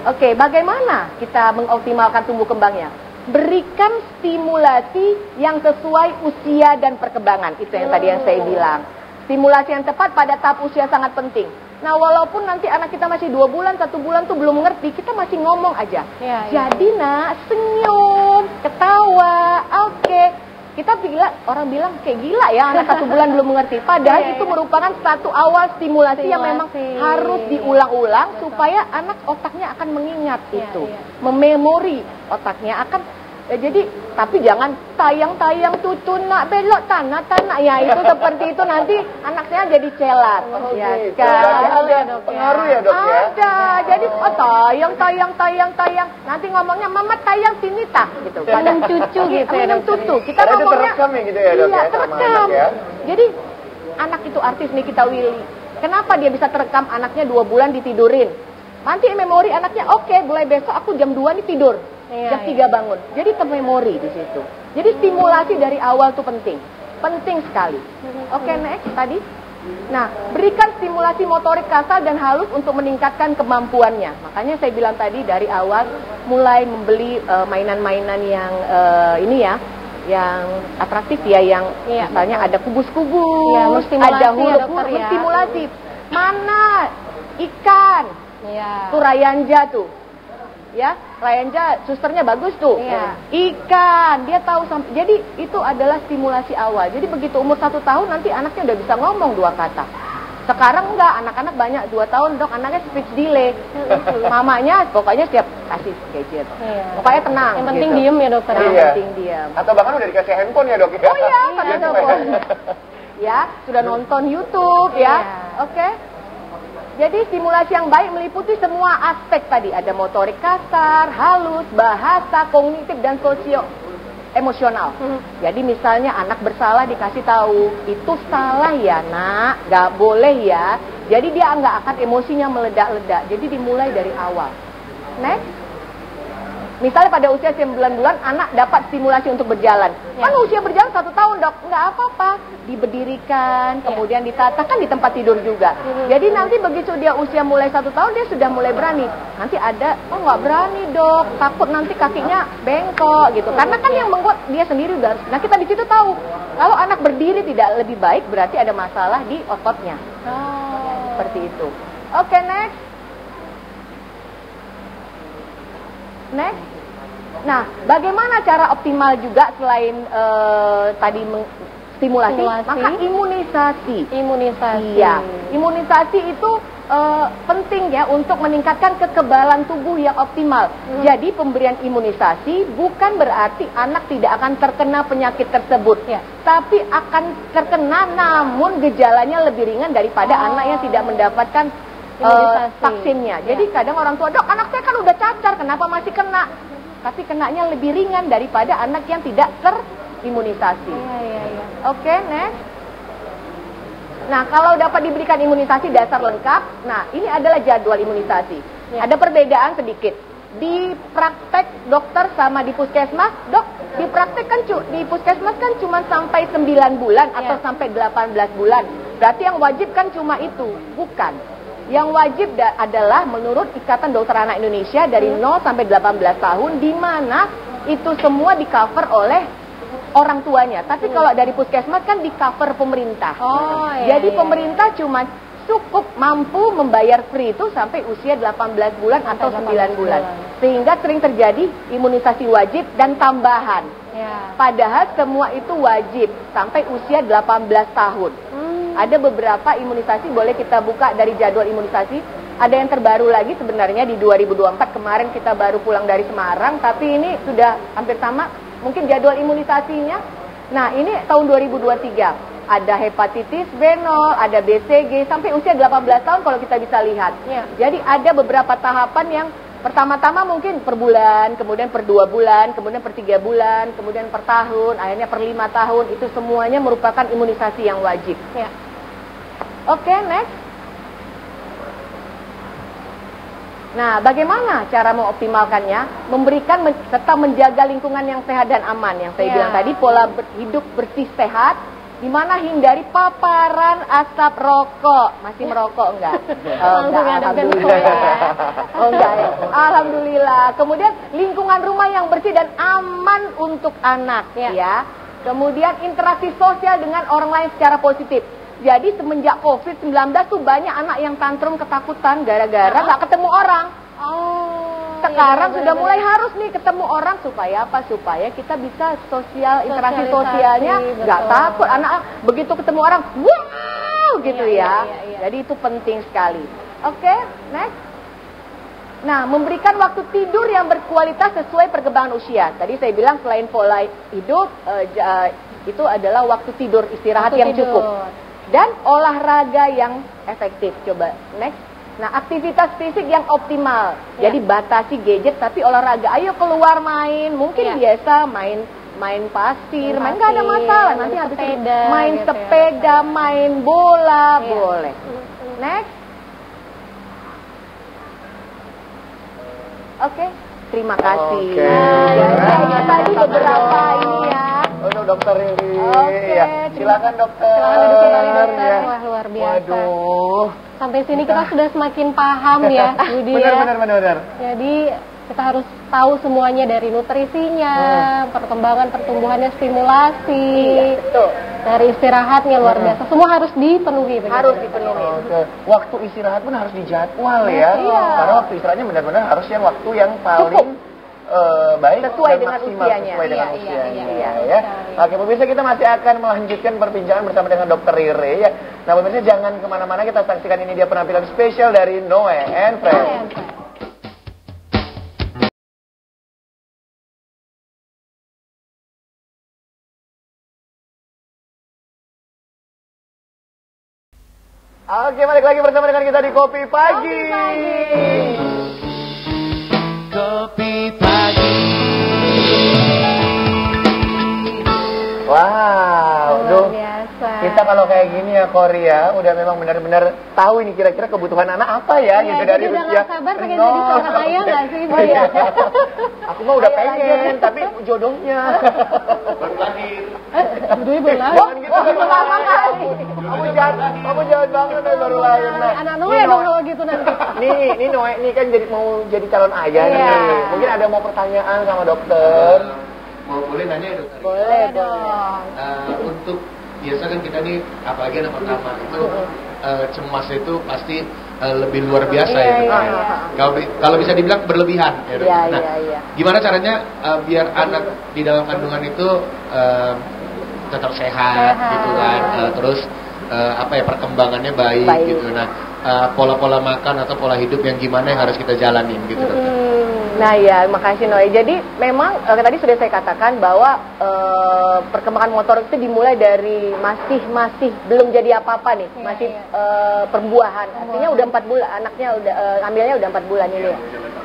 Oke, bagaimana kita mengoptimalkan tumbuh kembangnya? Berikan stimulasi yang sesuai usia dan perkembangan. Itu yang tadi yang saya bilang. Stimulasi yang tepat pada tahap usia sangat penting. Nah, walaupun nanti anak kita masih 2 bulan, 1 bulan tuh belum ngerti, kita masih ngomong aja. Jadi nak, senyum, ketawa, oke. Kita orang bilang kayak gila ya, anak 1 bulan belum mengerti. Padahal itu merupakan satu awal stimulasi yang memang harus diulang-ulang supaya anak otaknya akan mengingat itu. Mememori otaknya akan jadi, tapi jangan tayang-tayang tutu nak belok tanah ya, itu seperti itu nanti anak saya jadi celat. Ada pengaruh ya, Dok ya? Ada. Jadi tayang. Nanti ngomongnya mama tayang sini tak gitu. Minum cucu gitu ya, minum cucu. Kita ada ngomongnya terekam ya gitu ya, Dok ya, sama anak ya. Jadi anak itu artis Nikita Willy. Kenapa dia bisa terekam anaknya 2 bulan ditidurin? Nanti memori anaknya, oke, mulai besok aku jam 2 nih tidur. Jam 3 bangun. Jadi termemori di situ. Jadi stimulasi dari awal tuh penting. Penting sekali. Oke, next tadi. Nah, berikan stimulasi motorik kasar dan halus untuk meningkatkan kemampuannya. Makanya saya bilang tadi dari awal mulai membeli mainan-mainan yang ini ya, yang atraktif ya, yang misalnya ada kubus-kubus, ada huruf-huruf, stimulasi. Mana ikan? Tuh Rayanja tuh. Ya, Rayanja susternya bagus tuh. Ikan, dia tahu jadi itu adalah stimulasi awal. Jadi begitu umur 1 tahun nanti anaknya udah bisa ngomong 2 kata. Sekarang enggak, anak-anak banyak 2 tahun, Dok, anaknya speech delay. Mamanya pokoknya setiap kasih gadget. Pokoknya tenang. Yang penting gitu. diem ya, Dokter. Yang penting diem. Atau bahkan udah dikasih handphone ya, Dok ya? Oh iya, pada telepon. Ya, sudah nonton YouTube ya. Oke. Jadi stimulasi yang baik meliputi semua aspek tadi. Ada motorik kasar, halus, bahasa, kognitif, dan sosio emosional. Jadi misalnya anak bersalah dikasih tahu, itu salah ya nak, gak boleh ya. Jadi dia nggak akan emosinya meledak-ledak. Jadi dimulai dari awal. Next. Misalnya pada usia 9 bulan anak dapat stimulasi untuk berjalan. Kan usia berjalan 1 tahun, Dok, nggak apa-apa. Diberdirikan, kemudian ditata, kan di tempat tidur juga. Jadi nanti begitu dia usia mulai 1 tahun dia sudah mulai berani. Nanti ada, oh nggak berani, Dok, takut nanti kakinya bengkok gitu. Karena kan yang membuat dia sendiri udah. Nah kita di situ tahu kalau anak berdiri tidak lebih baik berarti ada masalah di ototnya. Seperti itu. Oke, next. Next. Nah, bagaimana cara optimal juga selain tadi stimulasi, maka imunisasi. Iya, imunisasi itu penting ya untuk meningkatkan kekebalan tubuh yang optimal. Jadi pemberian imunisasi bukan berarti anak tidak akan terkena penyakit tersebut, tapi akan terkena namun gejalanya lebih ringan daripada anak yang tidak mendapatkan vaksinnya. Jadi kadang orang tua, Dok, anak saya kan udah cacar, kenapa masih kena? Tapi kenanya lebih ringan daripada anak yang tidak terimunisasi. Oke, next. Nah, kalau dapat diberikan imunisasi dasar lengkap, nah ini adalah jadwal imunisasi. Ada perbedaan sedikit. Di praktek dokter sama di puskesmas, Dok, di praktek kan di puskesmas kan cuma sampai 9 bulan atau sampai 18 bulan. Berarti yang wajib kan cuma itu, bukan. Yang wajib adalah menurut Ikatan Dokter Anak Indonesia dari 0 sampai 18 tahun, di mana itu semua di cover oleh orang tuanya. Tapi kalau dari puskesmas kan di cover pemerintah. Jadi pemerintah cuma cukup mampu membayar free itu sampai usia 18 bulan atau 9 bulan. Sehingga sering terjadi imunisasi wajib dan tambahan. Padahal semua itu wajib sampai usia 18 tahun. Ada beberapa imunisasi, boleh kita buka dari jadwal imunisasi. ada yang terbaru lagi sebenarnya di 2024 kemarin kita baru pulang dari Semarang, tapi ini sudah hampir sama mungkin jadwal imunisasinya. Nah, ini tahun 2023. Ada hepatitis B0, ada BCG sampai usia 18 tahun kalau kita bisa lihat. Ya. Jadi ada beberapa tahapan yang pertama-tama mungkin per bulan, kemudian per 2 bulan, kemudian per 3 bulan, kemudian per tahun, akhirnya per 5 tahun. Itu semuanya merupakan imunisasi yang wajib. Ya. Oke, next. Nah, bagaimana cara mengoptimalkannya? Memberikan serta menjaga lingkungan yang sehat dan aman. Yang saya bilang tadi, pola hidup bersih sehat, di mana hindari paparan asap rokok. Masih merokok enggak? Oh, enggak, alhamdulillah. Oh, enggak ya. Alhamdulillah. Kemudian lingkungan rumah yang bersih dan aman untuk anak ya. Kemudian interaksi sosial dengan orang lain secara positif. Jadi semenjak COVID-19 tuh banyak anak yang tantrum ketakutan gara-gara nggak ketemu orang. Sekarang sudah mulai harus nih ketemu orang supaya apa? Supaya kita bisa interaksi sosialnya nggak takut. Anak begitu ketemu orang, wow gitu ya. Jadi itu penting sekali. Oke, next. Nah, memberikan waktu tidur yang berkualitas sesuai perkembangan usia. Tadi saya bilang selain pola hidup, itu adalah waktu tidur istirahat yang cukup. Dan olahraga yang efektif. Coba next. Nah, aktivitas fisik yang optimal. Jadi batasi gadget tapi olahraga. Ayo keluar main. Mungkin biasa main pasir, main nggak ada masalah. Nanti habis main sepeda, main bola, boleh. Next. Oke, terima kasih. Nah, tadi beberapa ini ya. Dokter Riri. Oke, silakan dokter. Wah, luar biasa. Waduh. Sampai sini kita sudah semakin paham ya, Budi ya. Benar. Jadi kita harus tahu semuanya dari nutrisinya, perkembangan pertumbuhannya, stimulasi, betul. Dari istirahatnya luar biasa. Semua harus dipenuhi. Harus dipenuhi. Oke. Waktu istirahat pun harus dijadwal ya. Karena waktu istirahatnya benar-benar harus yang waktu yang paling baik sesuai dan dengan maksimal usianya. Sesuai dengan usianya ya. Oke, pemirsa, kita masih akan melanjutkan perbincangan bersama dengan Dr. Riri ya. Nah, pemirsa jangan kemana-mana, kita saksikan ini dia penampilan spesial dari Noe and Friends. Oke, balik lagi bersama dengan kita di Kopi Pagi. Kopi Pagi. Wow, luar biasa. Kita kalau kayak gini ya Korea, udah memang benar-benar tahu ini kira-kira kebutuhan anak apa ya, gitu dari udah usia gak sabar pengen jadi seorang ayah gak sih? Aku mah udah pengen, tapi jodohnya. Jodohnya belum lahir. Jangan gitu, kamu jahat banget ya baru lahir. Anak Noe dong kalau gitu nanti. Nih Noe, nih kan mau jadi calon ayah nih. Mungkin ada mau pertanyaan sama dokter. Boleh nanya ya dokter? Boleh dong. Untuk biasa kan kita nih, apalagi anak pertama itu cemas itu pasti lebih luar biasa ya dokter. Kalau bisa dibilang berlebihan ya dokter. Nah, gimana caranya biar anak di dalam kandungan itu tetap sehat gitu kan, terus perkembangannya baik gitu. Nah, pola-pola makan atau pola hidup yang gimana yang harus kita jalanin gitu dokter. Nah ya, makasih Noe. Jadi memang tadi sudah saya katakan bahwa perkembangan motor itu dimulai dari masih belum jadi apa-apa nih, masih perbuahan. Artinya udah 4 bulan, anaknya udah hamilnya udah 4 bulan ini ya.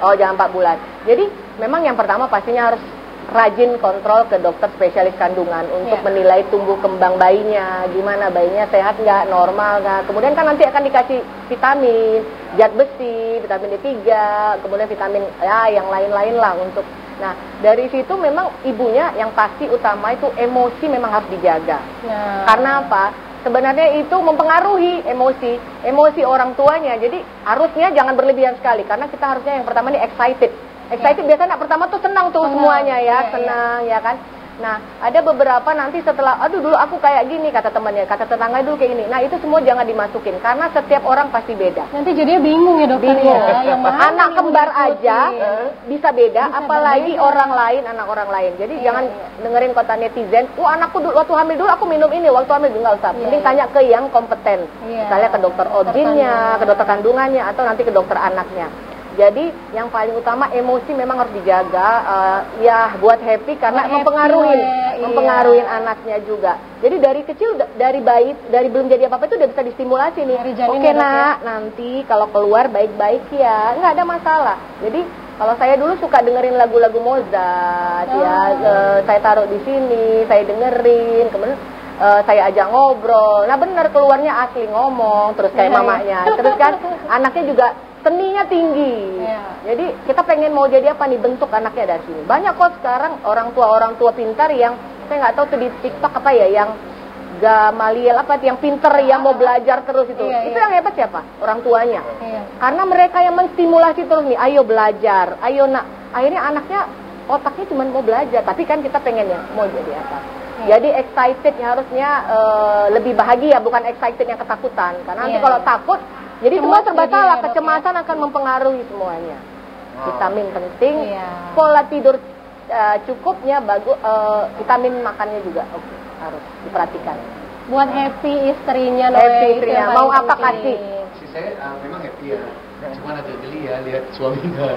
Oh, jangan 4 bulan. Jadi memang yang pertama pastinya harus rajin kontrol ke dokter spesialis kandungan untuk menilai tumbuh kembang bayinya, gimana bayinya sehat nggak, normal nggak. Kemudian kan nanti akan dikasih vitamin, zat besi, vitamin D3, kemudian vitamin yang lain-lain lah untuk. Nah, dari situ memang ibunya yang pasti utama itu emosi memang harus dijaga. Karena apa? Sebenarnya itu mempengaruhi emosi orang tuanya. Jadi harusnya jangan berlebihan sekali, karena kita harusnya yang pertama ini excited biasanya anak pertama tuh senang tuh semuanya ya, senang ya kan. Nah, ada beberapa nanti setelah, aduh dulu aku kayak gini, kata temannya, kata tetangga dulu kayak gini. Nah, itu semua jangan dimasukin, karena setiap orang pasti beda. Nanti jadinya bingung ya dokter Bingung. ya. Yang mana anak kembar aja bisa beda, Bisa apalagi berbeda. orang lain, anak orang lain. Jadi jangan dengerin kata netizen, anakku dulu waktu hamil dulu aku minum ini, waktu hamil dulu nggak usah. Mending tanya ke yang kompeten. Misalnya ke dokter OB-nya, ke dokter kandungannya, atau nanti ke dokter anaknya. Jadi yang paling utama emosi memang harus dijaga, ya buat happy karena mempengaruhi anaknya juga. Jadi dari kecil, dari bayi, dari belum jadi apa-apa itu udah bisa distimulasi nih. Oke nak, nanti kalau keluar baik-baik ya, nggak ada masalah. Jadi kalau saya dulu suka dengerin lagu-lagu Mozart, saya taruh di sini, saya dengerin, kemudian saya ajak ngobrol. Nah benar keluarnya asli ngomong, terus kayak mamanya. Terus kan anaknya juga seninya tinggi. Jadi kita pengen mau jadi apa nih, bentuk anaknya dari sini. Banyak kok sekarang orang tua pintar yang saya nggak tahu tuh di TikTok apa ya, yang Gamaliel apa yang pinter yang mau belajar terus itu. Itu yang hebat siapa? Orang tuanya. Karena mereka yang menstimulasi terus nih, ayo belajar, ayo nak. Akhirnya anaknya otaknya cuma mau belajar, tapi kan kita pengennya mau jadi apa. Jadi excitednya harusnya lebih bahagia, bukan excitednya ketakutan. Karena nanti kalau takut, jadi semua serba salah, kecemasan akan mempengaruhi semuanya. Vitamin penting, pola tidur cukupnya bagus, vitamin makannya juga harus diperhatikan. Buat happy istrinya, mau apa kasih? Si saya memang happy ya. Cuma agak geli ya lihat suaminya.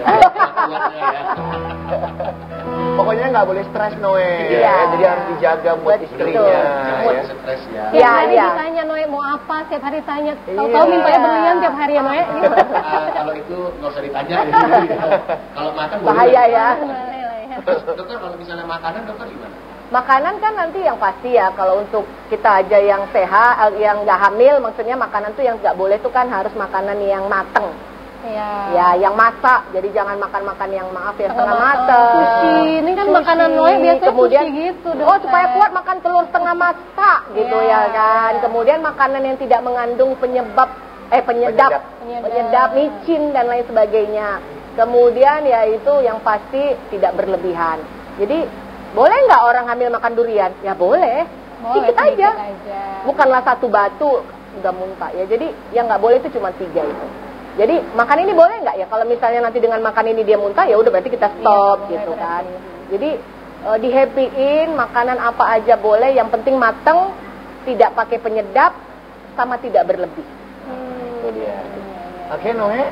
Pokoknya nggak boleh stres Noe. Jadi harus dijaga buat istrinya. Jangan stres ya. Tiap hari ditanya Noe mau apa, setiap hari tanya. Tahu-tahu mintanya berlian tiap hari ya Noe. Kalau itu nggak usah ditanya. Kalau makan bahaya ya. Dokter kalau misalnya makanan dokter gimana? Makanan kan nanti yang pasti ya, kalau untuk kita aja yang sehat, yang nggak hamil, maksudnya makanan tuh yang nggak boleh tuh kan harus makanan yang mateng. Ya, yang masak. Jadi jangan makan-makan yang maaf ya setengah mateng. Sushi, ini kan makanan Noe biasanya kemudian, sushi gitu. Supaya kuat makan telur setengah masak gitu ya kan. Kemudian makanan yang tidak mengandung penyedap, micin dan lain sebagainya. Kemudian ya itu yang pasti tidak berlebihan. Jadi boleh nggak orang hamil makan durian? Ya boleh. Sedikit aja. Bukanlah satu batu udah muntah ya. Jadi yang nggak boleh itu cuma 3 itu. Jadi makan ini boleh nggak ya? Kalau misalnya nanti dengan makan ini dia muntah ya udah berarti kita stop gitu kan. Jadi di happyin makanan apa aja boleh. Yang penting mateng, tidak pakai penyedap, sama tidak berlebih. Itu dia. Oke Noe,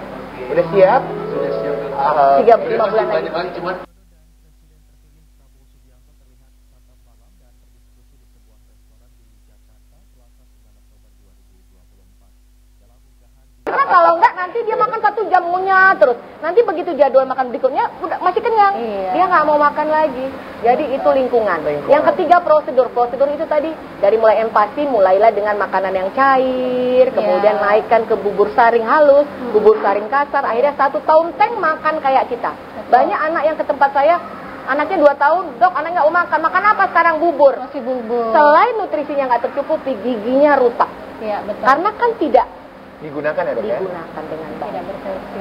udah siap? Sudah siap. 3-5 bulan lagi. Cuman Karena kalau enggak nanti dia makan 1 jam ngunyah terus. Nanti begitu jadwal makan berikutnya udah masih kenyang. Dia nggak mau makan lagi. Jadi itu lingkungan. Yang ketiga prosedur. Prosedur itu tadi dari mulai empati, mulailah dengan makanan yang cair, kemudian naikkan ke bubur saring halus, bubur saring kasar. Akhirnya 1 tahun makan kayak kita. Banyak anak yang ke tempat saya, anaknya 2 tahun, dok anaknya nggak mau makan. Makan apa sekarang? Bubur. Masih bubur. Selain nutrisinya nggak tercukupi, giginya rusak. Betul. Karena kan tidak digunakan ya dok ya? Digunakan dengan baik. Tidak berfungsi.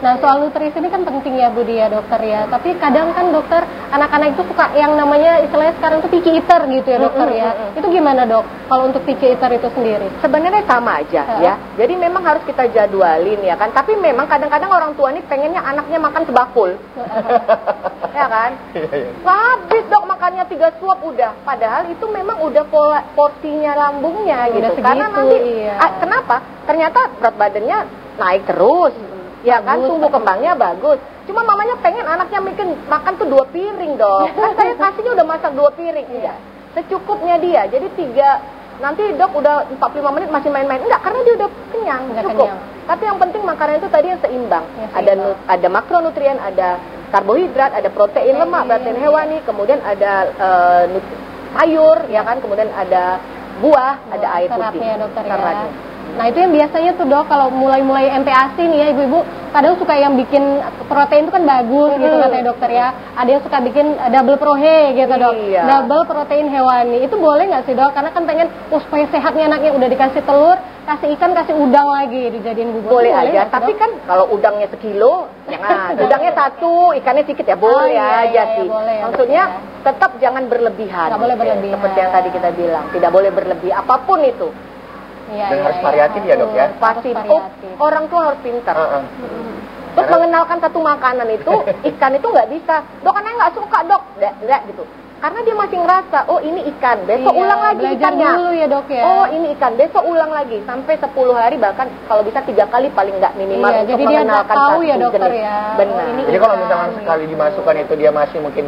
Nah soal nutrisi ini kan penting ya Budi ya dokter ya. Tapi kadang kan dokter, anak-anak itu suka yang namanya istilahnya sekarang tuh picky eater gitu ya dokter ya. Itu gimana dok kalau untuk picky eater itu sendiri? Sebenarnya sama aja ya. Jadi memang harus kita jadwalin ya kan. Tapi memang kadang-kadang orang tua ini pengennya anaknya makan sebakul. Ya kan? Habis dok makannya 3 suap udah. Padahal itu memang udah porsinya lambungnya gitu. Segitu, karena nanti kenapa? Ternyata berat badannya naik terus. Ya kan, tumbuh kembangnya bagus. Cuma mamanya pengen anaknya makan tuh 2 piring dok. Kan saya kasihnya udah masak 2 piring. Enggak. Secukupnya dia. Jadi 3, nanti dok udah 45 menit masih main-main. Enggak, karena dia udah kenyang. Cukup. Tapi yang penting makanan itu tadi yang seimbang. Ada makronutrien, ada karbohidrat, ada protein lemak, protein hewani, kemudian ada sayur, ya kan, kemudian ada buah, ada air putih. Seratnya dokter ya. Nah itu yang biasanya tuh dok, kalau mulai-mulai MPASI nih ya ibu-ibu, kadang suka yang bikin protein itu kan bagus gitu katanya dokter ya. Ada yang suka bikin double prohe gitu dok, double protein hewani. Itu boleh nggak sih dok? Karena kan pengen supaya sehatnya anaknya, udah dikasih telur, kasih ikan, kasih udang lagi dijadiin bubur. Boleh aja, tapi kan kalau udangnya sekilo, jangan. Udangnya 1, ikannya sedikit ya boleh aja sih. Boleh, maksudnya tetap jangan berlebihan. Nggak boleh berlebihan. Seperti yang tadi kita bilang, tidak boleh berlebih apapun itu. Dan harus variatif ya dok ya. Pasti. Orang tua harus pintar. Terus mengenalkan satu makanan itu, ikan itu nggak bisa. Dok, anaknya nggak suka dok, nggak gitu. Karena dia masih ngerasa, oh ini ikan, besok ulang lagi ikannya. Dulu ya dok ya. Oh ini ikan, besok ulang lagi. Sampai 10 hari, bahkan kalau bisa 3 kali paling nggak minimal untuk jadi mengenalkan dia tahu satu ya dokter jenis. ya. Benar. Jadi kalau misalkan sekali dimasukkan itu dia masih mungkin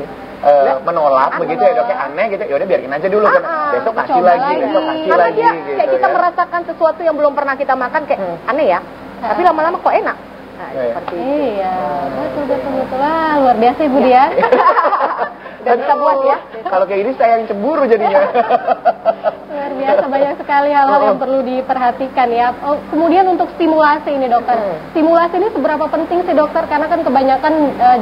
menolak begitu ya dok, aneh gitu, ya udah biarin aja dulu kan. Besok kasih lagi, besok kasih karena lagi dia gitu. kayak kita merasakan sesuatu yang belum pernah kita makan kayak aneh ya. Tapi lama-lama kok enak. Nah, seperti itu. Iya, betul. Wah, luar biasa ibu dia. Udah bisa buat ya. Kalau kayak gini saya yang cemburu jadinya. Luar biasa, banyak sekali hal-hal yang perlu diperhatikan ya. Oh, kemudian untuk stimulasi ini dokter. Stimulasi ini seberapa penting sih dokter? Karena kan kebanyakan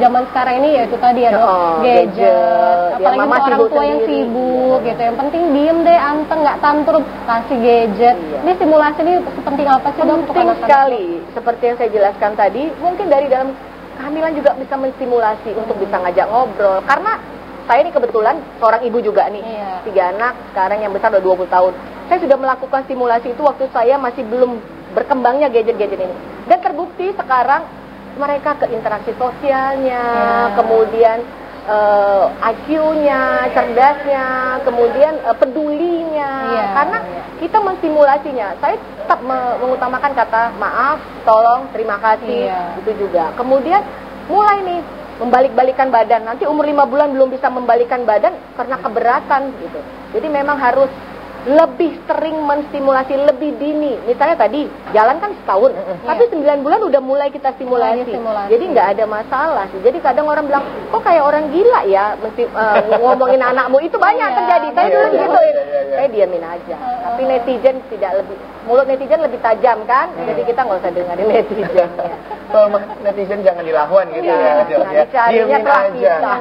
zaman sekarang ini ya itu tadi ya dok, gadget. Apalagi untuk orang tua yang sibuk gitu. Yang penting diem deh, anteng, nggak tantrum, kasih gadget. Ini stimulasi ini sepenting apa sih dok? Penting sekali. Seperti yang saya jelaskan tadi, mungkin dari dalam kehamilan juga bisa menstimulasi untuk bisa ngajak ngobrol. Karena saya ini kebetulan seorang ibu juga nih, 3 anak, sekarang yang besar udah 20 tahun. Saya sudah melakukan stimulasi itu waktu saya masih belum berkembangnya gadget-gadget ini. Dan terbukti sekarang mereka ke interaksi sosialnya, kemudian IQ-nya, cerdasnya, kemudian pedulinya. Karena kita menstimulasinya. Saya tetap mengutamakan kata maaf, tolong, terima kasih, itu juga. Kemudian mulai nih membalik-balikan badan. Nanti umur 5 bulan belum bisa membalikan badan karena keberatan gitu. Jadi memang harus lebih sering menstimulasi lebih dini. Misalnya tadi jalan kan setahun, tapi 9 bulan udah mulai kita stimulasi. Jadi nggak ada masalah sih. Jadi kadang orang bilang, kok kayak orang gila ya ngomongin anakmu, itu banyak terjadi. Saya dulu gitu, saya diamin aja. Tapi netizen tidak lebih, mulut netizen lebih tajam kan. Jadi kita nggak usah dengerin netizen. Netizen jangan dilawan gitu ya. Diamin aja.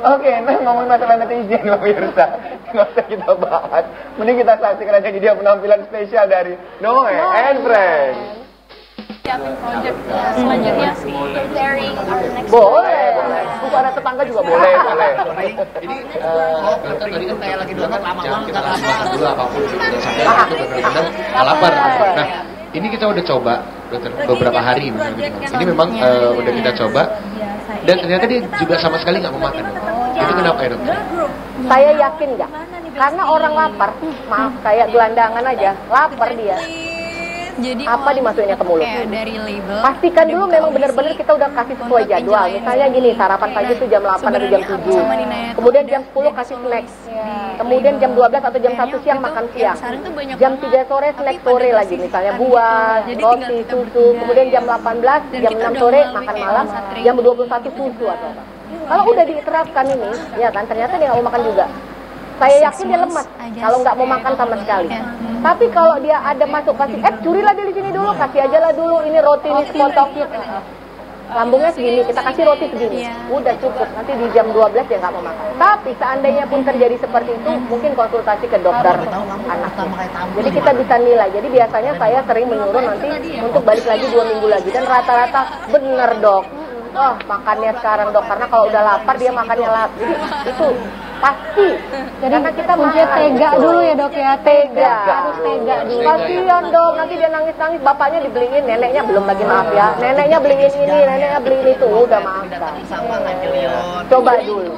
Oke, nah ngomongin masalah netizen pemirsa, nggak usah kita bahas. Mending kita saksikan aja dia penampilan spesial dari Noe and Friends. Project selanjutnya preparing our next boleh. Buku anak tetangga juga boleh. Ini dokter tadi kan kayak lagi doang jangan kita lakukan dulu apapun sampai itu benar-benar lapar. Nah, ini kita udah coba dokter beberapa hari ini memang udah kita coba dan ternyata dia juga sama sekali nggak mau makan. Itu kenapa ya dokter? Saya yakin nggak? Karena orang lapar, maaf kayak gelandangan aja, lapar dia. Jadi apa dimasukinnya ke mulut? Dari label. Pastikan dulu memang benar-benar kita udah kasih sesuai jadwal. Misalnya gini, sarapan pagi itu jam 8 atau jam 7. Kemudian jam 10 kasih snack. Kemudian jam 12 atau jam 1 siang makan siang. Jam 3 sore snack sore lagi, misalnya buah, roti, susu. Kemudian jam 18, jam 6 sore makan malam, jam 21 susu atau apa. Kalau udah diterapkan ini, ya kan ternyata dia nggak mau makan juga. Saya yakin dia lemas kalau nggak mau makan sama sekali. Tapi kalau dia ada masuk kasih, curilah dia di sini dulu, kasih aja lah dulu ini roti ini sepotong. Lambungnya segini, kita kasih roti segini. Udah cukup, nanti di jam 12 dia nggak mau makan. Tapi seandainya pun terjadi seperti itu, mungkin konsultasi ke dokter anak. Jadi kita bisa nilai. Jadi biasanya saya sering menyuruh nanti untuk balik lagi 2 minggu lagi. Dan rata-rata bener dok. Oh makannya sekarang dok, karena kalau udah lapar dia makannya lapar. Jadi itu pasti. Jadi karena kita kuncinya tega dulu ya dok ya. Tega. Harus tega dulu. Kasihan dok, nanti dia nangis-nangis, bapaknya dibeliin, neneknya belum lagi maaf ya. Neneknya beliin ini, neneknya beliin itu, udah maafkan. Coba dulu.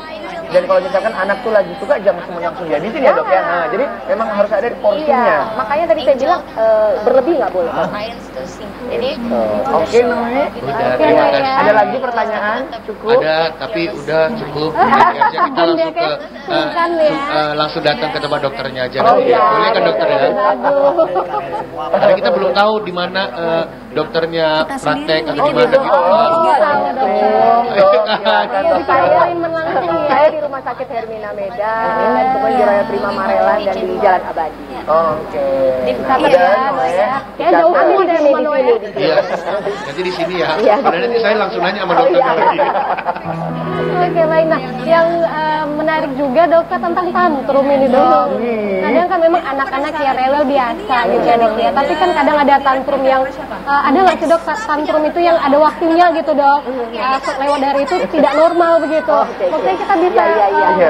Dan kalau misalkan anak tuh lagi suka jangan semua langsung dihabisin ya dok ya. Nah, jadi memang harus ada porsinya. Iya, makanya tadi saya bilang berlebih nggak boleh. Jadi oke Noe. Udah, terima kasih. Ada lagi pertanyaan? Cukup? Ada, tapi udah cukup. Aja kita langsung ke langsung datang ke tempat dokternya aja. Boleh kan dokter ya? Karena kita belum tahu di mana dokternya praktek atau di mana gitu. Saya di rumah Sakit Hermina Medan, kemudian di Raya Prima Marelan dan di Jalan Abadi. Oke. Di ya. Kayak jauh amat dari rumah Noe. Iya. Nanti di sini ya. Iya, Karena nanti saya langsung nanya sama dokternya lagi. Oke, baik. Nah, yang menarik juga dokter tentang tantrum ini dok. Kadang kan memang anak-anak ya rewel biasa gitu ya dok ya. Tapi kan kadang ada tantrum yang ada nggak sih dok tantrum itu yang ada waktunya gitu dok. Lewat dari itu tidak normal begitu. Maksudnya kita bisa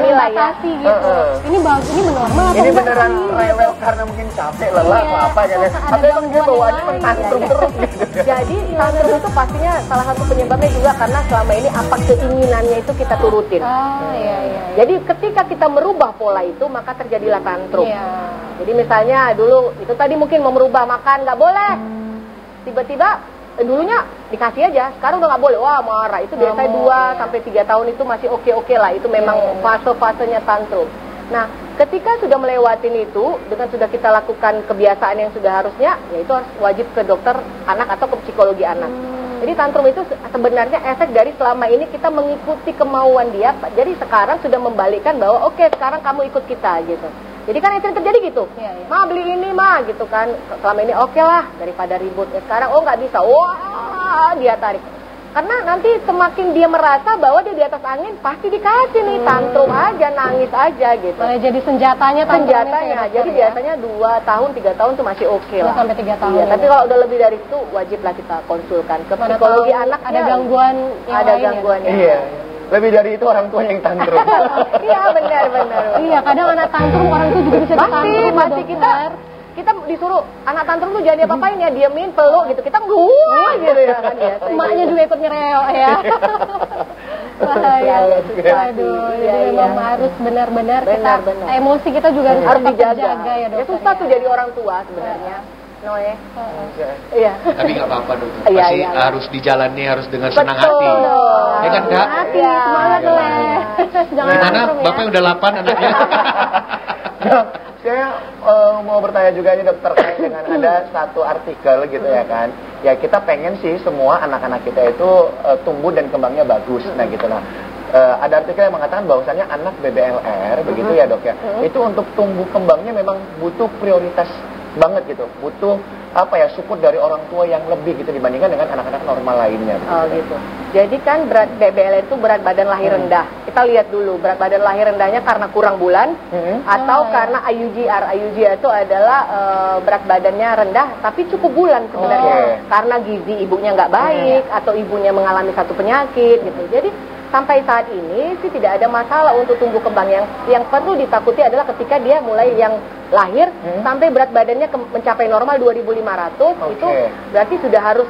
mengatasi gitu. Ini bagus, ini normal atau Ini enggak beneran sih? rewel karena mungkin capek, lelah, atau apa gitu. Tapi emang dia bawaannya mentantrum terus gitu. Jadi tantrum itu pastinya salah satu penyebabnya juga karena selama ini apa keinginannya itu kita turutin. Iya. Jadi ketika kita merubah pola itu maka terjadilah tantrum. Iya. Jadi misalnya dulu itu tadi mungkin mau merubah makan nggak boleh. Tiba-tiba dulunya dikasih aja, sekarang udah nggak boleh. Wah marah. Itu biasanya 2 sampai 3 tahun itu masih oke lah. Itu memang fase-fasenya tantrum. Nah, ketika sudah melewatin itu, dengan sudah kita lakukan kebiasaan yang sudah harusnya, ya itu harus wajib ke dokter anak atau ke psikologi anak. Jadi tantrum itu sebenarnya efek dari selama ini kita mengikuti kemauan dia. Jadi sekarang sudah membalikkan bahwa oke, sekarang kamu ikut kita gitu. Jadi kan yang sering terjadi gitu. Ma beli ini ma gitu kan. Selama ini oke lah daripada ribut. Ya, sekarang nggak bisa. Wah dia tarik. Karena nanti semakin dia merasa bahwa dia di atas angin pasti dikasih nih tantrum aja, nangis aja gitu. Jadi senjatanya Jadi biasanya 2 tahun 3 tahun tuh masih oke lah. 2 sampai 3 tahun. Iya, tapi kalau udah lebih dari itu wajiblah kita konsulkan ke psikologi anak. Ada gangguan yang ada lain gangguan ya? Iya. Lebih dari itu orang tua yang tantrum. Iya benar. Iya, kadang anak tantrum orang itu juga bisa tantrum. Pasti kita disuruh anak tantrum tuh jangan diapa-apain ya, diemin, peluk gitu. Kita wah gitu ya kan ya. Emaknya juga ikut ngereok ya. Bahaya. Aduh, jadi memang harus benar-benar kita emosi kita juga harus dijaga ya dokter. Ya susah tuh jadi orang tua sebenarnya. Noe. Iya. Tapi nggak apa-apa dokter. Pasti harus dijalani, harus dengan senang hati. Ya kan Kak? Hati, semangat Leh. Gimana? Bapaknya udah 8 anaknya. Saya mau bertanya juga nih dokter terkait dengan ada satu artikel gitu ya kan. Ya kita pengen sih semua anak-anak kita itu tumbuh dan kembangnya bagus. Nah gitu lah. Ada artikel yang mengatakan bahwasannya anak BBLR begitu ya dok ya. Itu untuk tumbuh kembangnya memang butuh prioritas banget gitu. Butuh support dari orang tua yang lebih gitu dibandingkan dengan anak-anak normal lainnya. Gitu. Jadi kan berat BBL itu berat badan lahir rendah. Kita lihat dulu berat badan lahir rendahnya karena kurang bulan atau karena IUGR. IUGR itu adalah berat badannya rendah tapi cukup bulan sebenarnya. Karena gizi ibunya nggak baik atau ibunya mengalami satu penyakit gitu. Jadi sampai saat ini sih tidak ada masalah untuk tumbuh kembang. Yang perlu ditakuti adalah ketika dia mulai yang lahir sampai berat badannya mencapai normal 2.500 itu berarti sudah harus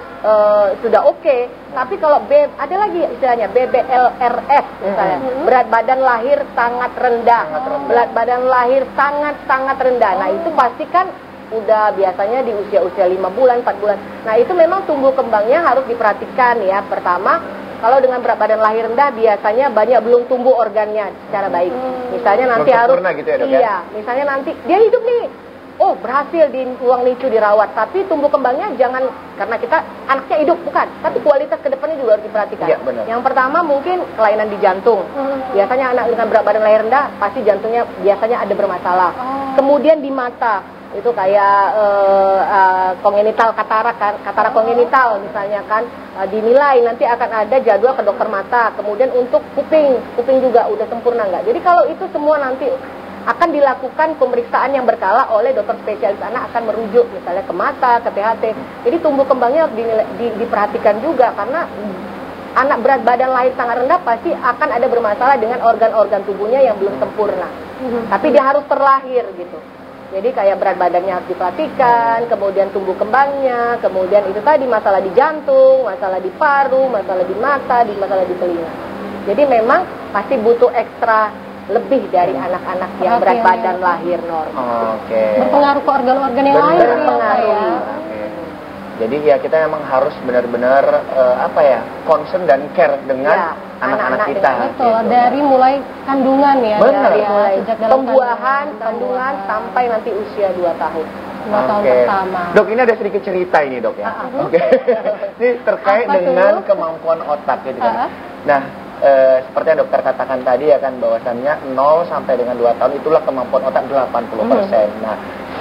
sudah oke. Tapi kalau ada lagi istilahnya BBLRS misalnya, berat badan lahir sangat rendah. Berat badan lahir sangat rendah. Nah, itu pasti kan udah biasanya di usia-usia 5 bulan, 4 bulan. Nah, itu memang tumbuh kembangnya harus diperhatikan ya. Pertama, kalau dengan berat badan lahir rendah biasanya banyak belum tumbuh organnya secara baik. Misalnya nanti harus gitu ya, misalnya nanti dia hidup nih. Oh, berhasil di ruang NICU dirawat, tapi tumbuh kembangnya jangan karena kita anaknya hidup bukan, tapi kualitas kedepannya juga harus diperhatikan. Ya, benar. Yang pertama mungkin kelainan di jantung. Biasanya anak dengan berat badan lahir rendah pasti jantungnya biasanya ada bermasalah. Kemudian di mata itu kayak kongenital katarak kongenital misalnya kan dinilai nanti akan ada jadwal ke dokter mata. Kemudian untuk kuping juga udah sempurna nggak? Jadi kalau itu semua nanti akan dilakukan pemeriksaan yang berkala oleh dokter spesialis anak, akan merujuk misalnya ke mata, ke THT. Jadi tumbuh kembangnya harus diperhatikan juga karena anak berat badan lahir sangat rendah pasti akan ada bermasalah dengan organ-organ tubuhnya yang belum sempurna. Tapi dia harus terlahir gitu. Jadi kayak berat badannya harus diperhatikan, kemudian tumbuh kembangnya, kemudian itu tadi masalah di jantung, masalah di paru, masalah di mata, masalah di telinga. Jadi memang pasti butuh ekstra lebih dari anak-anak yang berat badan lahir normal. Berpengaruh ke organ-organ yang lain. Berpengaruh. Jadi ya kita memang harus benar-benar concern dan care dengan anak-anak kita. Betul, gitu. Dari mulai kandungan ya. Benar. Dari mulai pembuahan, kandungan sampai nanti usia 2 tahun. 2 tahun pertama. Dok, ini ada sedikit cerita ini dok ya. Ini terkait dengan kemampuan otak gitu kan. Nah, seperti yang dokter katakan tadi ya kan, bahwasannya 0 sampai dengan 2 tahun itulah kemampuan otak 80%. Nah,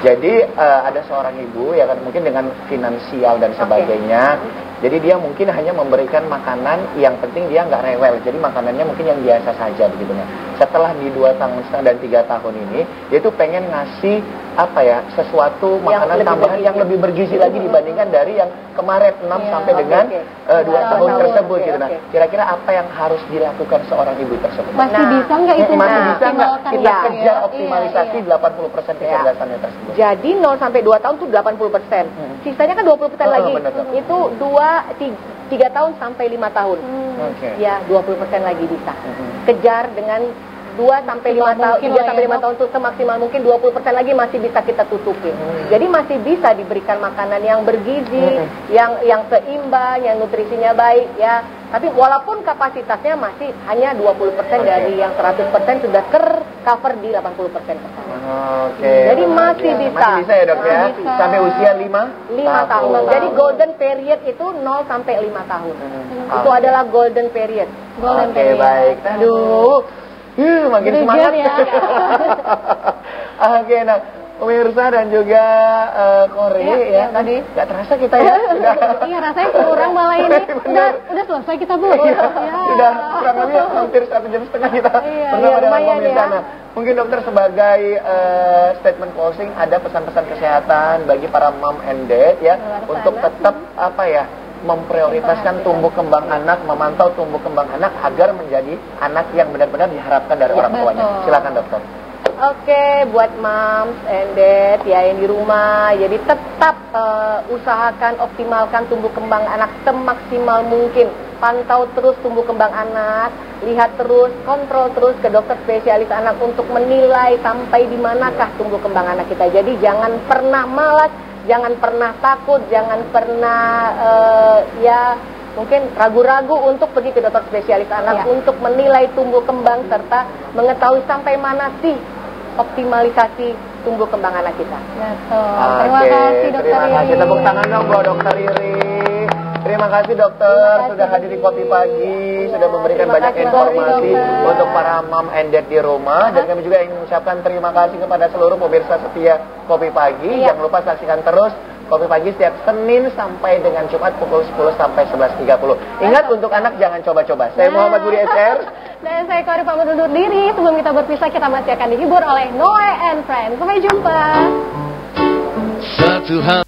jadi ada seorang ibu ya kan, mungkin dengan finansial dan sebagainya. Jadi dia mungkin hanya memberikan makanan, yang penting dia nggak rewel. Jadi makanannya mungkin yang biasa saja begitu. Nah, setelah di 2 tahun setengah dan 3 tahun ini, dia tuh pengen ngasih apa ya, sesuatu makanan tambahan yang lebih bergizi lagi dibandingkan dari yang kemarin 6 sampai dengan 2 tahun tersebut gitu. Nah, kira-kira apa yang harus dilakukan seorang ibu tersebut? Masih bisa nggak itu? Masih bisa nggak kita kejar ya? optimalisasi 80% kecerdasannya tersebut? Jadi 0 sampai 2 tahun tuh 80%. Sisanya kan 20% lagi. Itu 3 tahun sampai 5 tahun. Ya, 20% lagi bisa. Kejar dengan 2 sampai 5 tahun, 3 sampai 5 tahun itu semaksimal mungkin 20% lagi masih bisa kita tutupi. Jadi masih bisa diberikan makanan yang bergizi, yang seimbang, yang nutrisinya baik ya. Tapi walaupun kapasitasnya masih hanya 20% dari yang 100% sudah cover di 80%. Jadi masih bisa. Masih bisa ya dok ya? Sampai usia 5 tahun. Jadi golden period itu 0 sampai 5 tahun. Itu adalah golden period. Oke, baik. Aduh. Makin semangat ya. Oke, nah pemirsa dan juga Kori ya tadi nggak terasa kita ya iya rasanya kurang malah ini udah selesai kita Bu. Sudah kurang lebih hampir 1 jam setengah kita bersama dengan pemirsa. Nah, mungkin dokter sebagai statement closing, ada pesan-pesan kesehatan bagi para mom and dad ya untuk tetap apa ya, memprioritaskan tumbuh kembang anak, memantau tumbuh kembang anak agar menjadi anak yang benar-benar diharapkan dari orang tuanya. Silakan dokter. Oke, buat moms and dad ya yang di rumah, jadi tetap usahakan optimalkan tumbuh kembang anak semaksimal mungkin. Pantau terus tumbuh kembang anak, lihat terus, kontrol terus ke dokter spesialis anak untuk menilai sampai di manakah tumbuh kembang anak kita. Jadi jangan pernah malas, jangan pernah takut, jangan pernah ya mungkin ragu-ragu untuk pergi ke dokter spesialis anak untuk menilai tumbuh kembang serta mengetahui sampai mana sih optimalisasi tumbuh kembang anak kita. Terima kasih dokter Terima kasih. Riri. Tepuk tangan dong buat dokter Riri. Terima kasih dokter sudah hadir di Kopi Pagi, sudah memberikan banyak informasi untuk para mom and dad di rumah. Dan kami juga ingin mengucapkan terima kasih kepada seluruh pemirsa setia Kopi Pagi. Jangan lupa saksikan terus Kopi Pagi setiap Senin sampai dengan Jumat pukul 10 sampai 11.30. Ingat, untuk anak jangan coba-coba. Saya Muhammad Budi SR. Dan saya Kori pamit undur diri. Sebelum kita berpisah, kita masih akan dihibur oleh Noe and Friends. Sampai jumpa. Satu hal